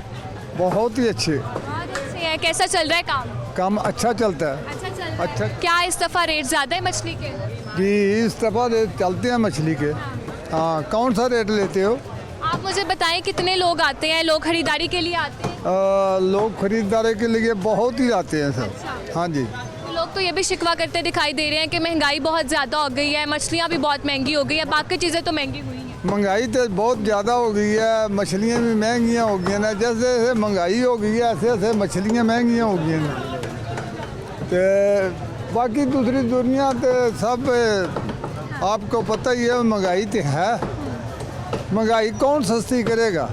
बहुत ही अच्छे। बहुत अच्छे हैं। कैसा चल रहा है काम? काम अच्छा चलता है। अच्छा चल रहा है। अच्छा। क्या इस दफ़ा रेट ज़्यादा है मछली के? कि इस दफ़ा रेट चलते हैं मछली के। हाँ, कौन सा रेट लेते हो? आप मुझे बताएं, कितने लोग आते हैं, लोग खरीदारी के लिए आते हैं? लोग खरीदारी के लिए बहुत ही आते हैं सर। अच्छा। हाँ जी। तो लोग तो ये भी शिकवा करते दिखाई दे रहे हैं कि महंगाई बहुत ज़्यादा हो गई है, मछलियाँ भी बहुत महंगी हो गई है, बाकी चीज़ें तो महंगी हुई हैं। महंगाई तो बहुत ज़्यादा हो गई है, मछलियाँ भी महंगियाँ हो गई हैं ना, जैसे जैसे महंगाई हो गई है ऐसे ऐसे मछलियाँ महंगियाँ हो गई हैं ना। तो बाकी दूसरी दुनिया तो सब आपको पता ही है, महंगाई तो है, महंगाई कौन सस्ती करेगा?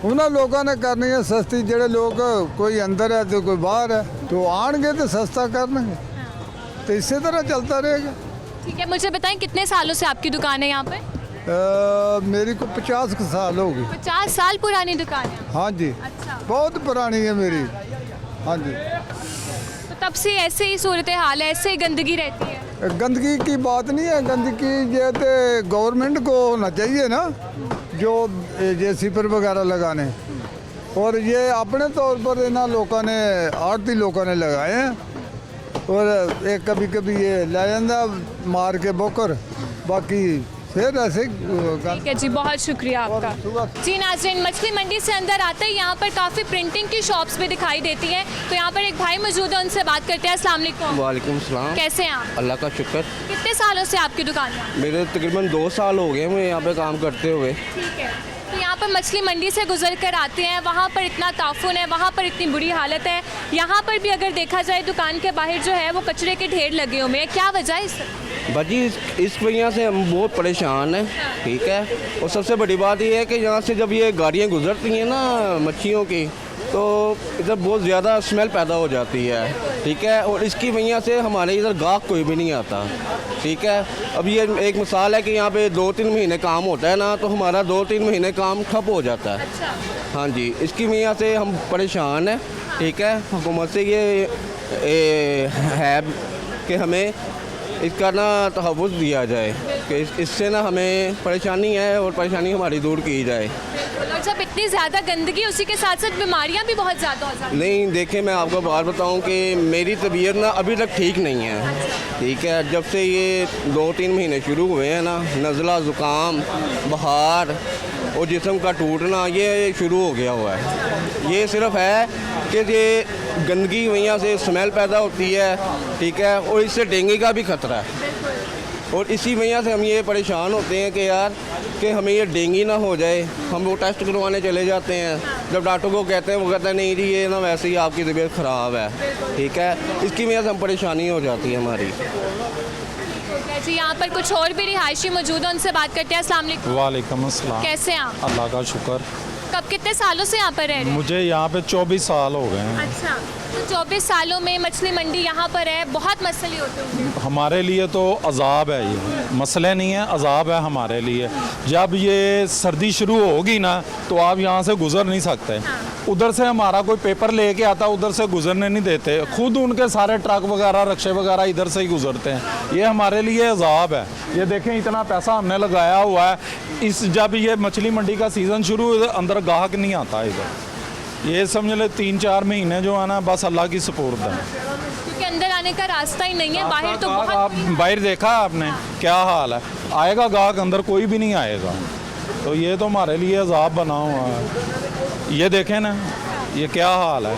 उन्होंने लोगों ने करनी है सस्ती, जड़े लोग कोई अंदर है तो कोई बाहर है, तो आएंगे तो सस्ता कर लेंगे, तो इसी तरह चलता रहेगा। ठीक है, मुझे बताएं, कितने सालों से आपकी दुकान है यहाँ पे? मेरी को 50 साल हो गई। 50 साल पुरानी दुकान है? हाँ जी। अच्छा। बहुत पुरानी है मेरी। हाँ जी। तो तब से ऐसे ही सूरत हाल है, ऐसे ही गंदगी रहती है? गंदगी की बात नहीं है, गंदगी ये तो गवर्नमेंट को होना चाहिए ना, जो जेसीपर वगैरह लगाने, और ये अपने तौर पर ना लोगों ने, आड़ती लोगों ने लगाए हैं, और एक कभी कभी ये ले जाता मार के बोकर, बाकी फिर ऐसे। ठीक है जी, बहुत शुक्रिया आपका। जी नाज़रीन, मछली मंडी से अंदर आते ही यहाँ पर काफ़ी प्रिंटिंग की शॉप्स भी दिखाई देती हैं, तो यहाँ पर एक भाई मौजूद है, उनसे बात करते हैं। अस्सलाम वालेकुम। वालेकुम सलाम। कैसे हैं आप? अल्लाह का शुक्र। कितने सालों से आपकी दुकान है? मेरे तकरीबन 2 साल हो गए मैं यहाँ पे काम करते हुए। ठीक है, तो यहाँ पर मछली मंडी से गुजर कर आते हैं, वहाँ पर इतना ताफुन है, वहाँ पर इतनी बुरी हालत है, यहाँ पर भी अगर देखा जाए दुकान के बाहर जो है वो कचरे के ढेर लगे हुए हैं, क्या वजह है इस? भाजी इस वजह से हम बहुत परेशान हैं, ठीक है। और सबसे बड़ी बात ये है कि यहाँ से जब ये गाड़ियाँ गुजरती हैं ना मच्छियों की, तो इधर बहुत ज़्यादा स्मेल पैदा हो जाती है, ठीक है। और इसकी वजह से हमारे इधर गाहक कोई भी नहीं आता, ठीक है। अब ये एक मिसाल है कि यहाँ पे 2-3 महीने काम होता है ना, तो हमारा 2-3 महीने काम ठप हो जाता है। हाँ जी, इसकी वजह से हम परेशान हैं, ठीक है। हुकूमत से ये है कि हमें इसका ना तहफ़्फ़ुज़ दिया जाए कि इससे ना हमें परेशानी है और परेशानी हमारी दूर की जाए। और जब इतनी ज़्यादा गंदगी, उसी के साथ साथ बीमारियां भी बहुत ज़्यादा हो जाती हैं। नहीं, देखिए मैं आपको बात बताऊं कि मेरी तबीयत ना अभी तक ठीक नहीं है, ठीक है। जब से ये 2-3 महीने शुरू हुए हैं ना, नज़ला, ज़ुकाम, बुखार और जिस्म का टूटना ये शुरू हो गया हुआ है। ये सिर्फ़ है कि ये गंदगी वजह से स्मेल पैदा होती है, ठीक है। और इससे डेंगू का भी ख़तरा है, और इसी वजह से हम ये परेशान होते हैं कि यार कि हमें ये डेंगू ना हो जाए। हम वो टेस्ट करवाने चले जाते हैं, जब डॉक्टर को कहते हैं वो कहते हैं नहीं जी ये ना वैसे ही आपकी तबीयत ख़राब है, ठीक है। इसकी वजह से हम परेशानी हो जाती है हमारी। जी, यहाँ पर कुछ और भी रिहायशी मौजूद है, उनसे बात करते हैं। अस्सलाम वालेकुम। वालेकुम अस्सलाम। कैसे हैं आप? अल्लाह का शुक्र। कब कितने सालों से यहाँ पर रह रहे हैं? मुझे यहाँ पे 24 साल हो गए हैं। अच्छा, तो 24 सालों में मछली मंडी यहाँ पर है, बहुत मसले होते होंगे। हमारे लिए तो अजाब है, ये मसले नहीं है, अजाब है हमारे लिए। जब ये सर्दी शुरू होगी ना तो आप यहाँ से गुजर नहीं सकते। उधर से हमारा कोई पेपर लेके आता, उधर से गुजरने नहीं देते। खुद उनके सारे ट्रक वगैरह, रिक्शे वगैरह इधर से ही गुजरते हैं। ये हमारे लिए अजाब है। ये देखें, इतना पैसा हमने लगाया हुआ है। जब ये मछली मंडी का सीज़न शुरू हो, अंदर गाहक नहीं आता इधर। ये समझ ले 3-4 महीने जो है ना, बस अल्लाह की सुपुर्द है, क्योंकि अंदर आने का रास्ता ही नहीं है। बाहर तो बहुत, आप बाहर देखा आपने क्या हाल है, आएगा गाहक, अंदर कोई भी नहीं आएगा। तो ये तो हमारे लिए अजाब बना हुआ है। ये देखें ना, ये क्या हाल है,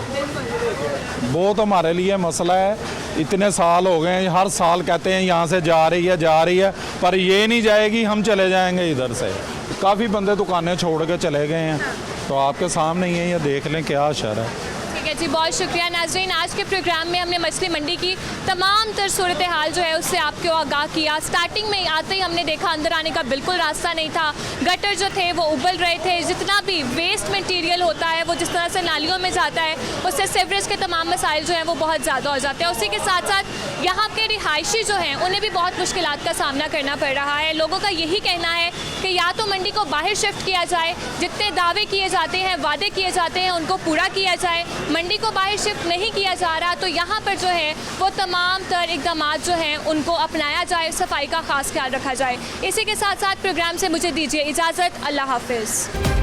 बहुत हमारे लिए मसला है। इतने साल हो गए, हर साल कहते हैं यहाँ से जा रही है, पर ये नहीं जाएगी, हम चले जाएंगे इधर से। काफ़ी बंदे दुकानें छोड़ के चले गए हैं, तो आपके सामने ही है, ये देख लें क्या असर है। ठीक है जी, बहुत शुक्रिया नाज़रीन। आज के प्रोग्राम में हमने मछली मंडी की तमाम तर सूरत हाल जो है उससे आपको आगाह किया। स्टार्टिंग में आते ही हमने देखा अंदर आने का बिल्कुल रास्ता नहीं था, गटर जो थे वो उबल रहे थे। जितना भी वेस्ट मटेरियल होता है वो जिस तरह से नालियों में जाता है, उससे सीवरेज के तमाम मसाइल जो हैं वो बहुत ज़्यादा हो जाते हैं। उसी के साथ साथ यहाँ के रिहायशी जो हैं उन्हें भी बहुत मुश्किलात का सामना करना पड़ रहा है। लोगों का यही कहना है कि या तो मंडी को बाहर शिफ्ट किया जाए, जितने दावे किए जाते हैं, वादे किए जाते हैं, उनको पूरा किया जाए। मंडी को बाहर शिफ्ट नहीं किया जा रहा तो यहाँ पर जो है वो तमाम तर इक़दामात जो हैं उनको अपनाया जाए, सफाई का खास ख्याल रखा जाए। इसी के साथ साथ प्रोग्राम से मुझे दीजिए इजाज़त। अल्लाह हाफिज़।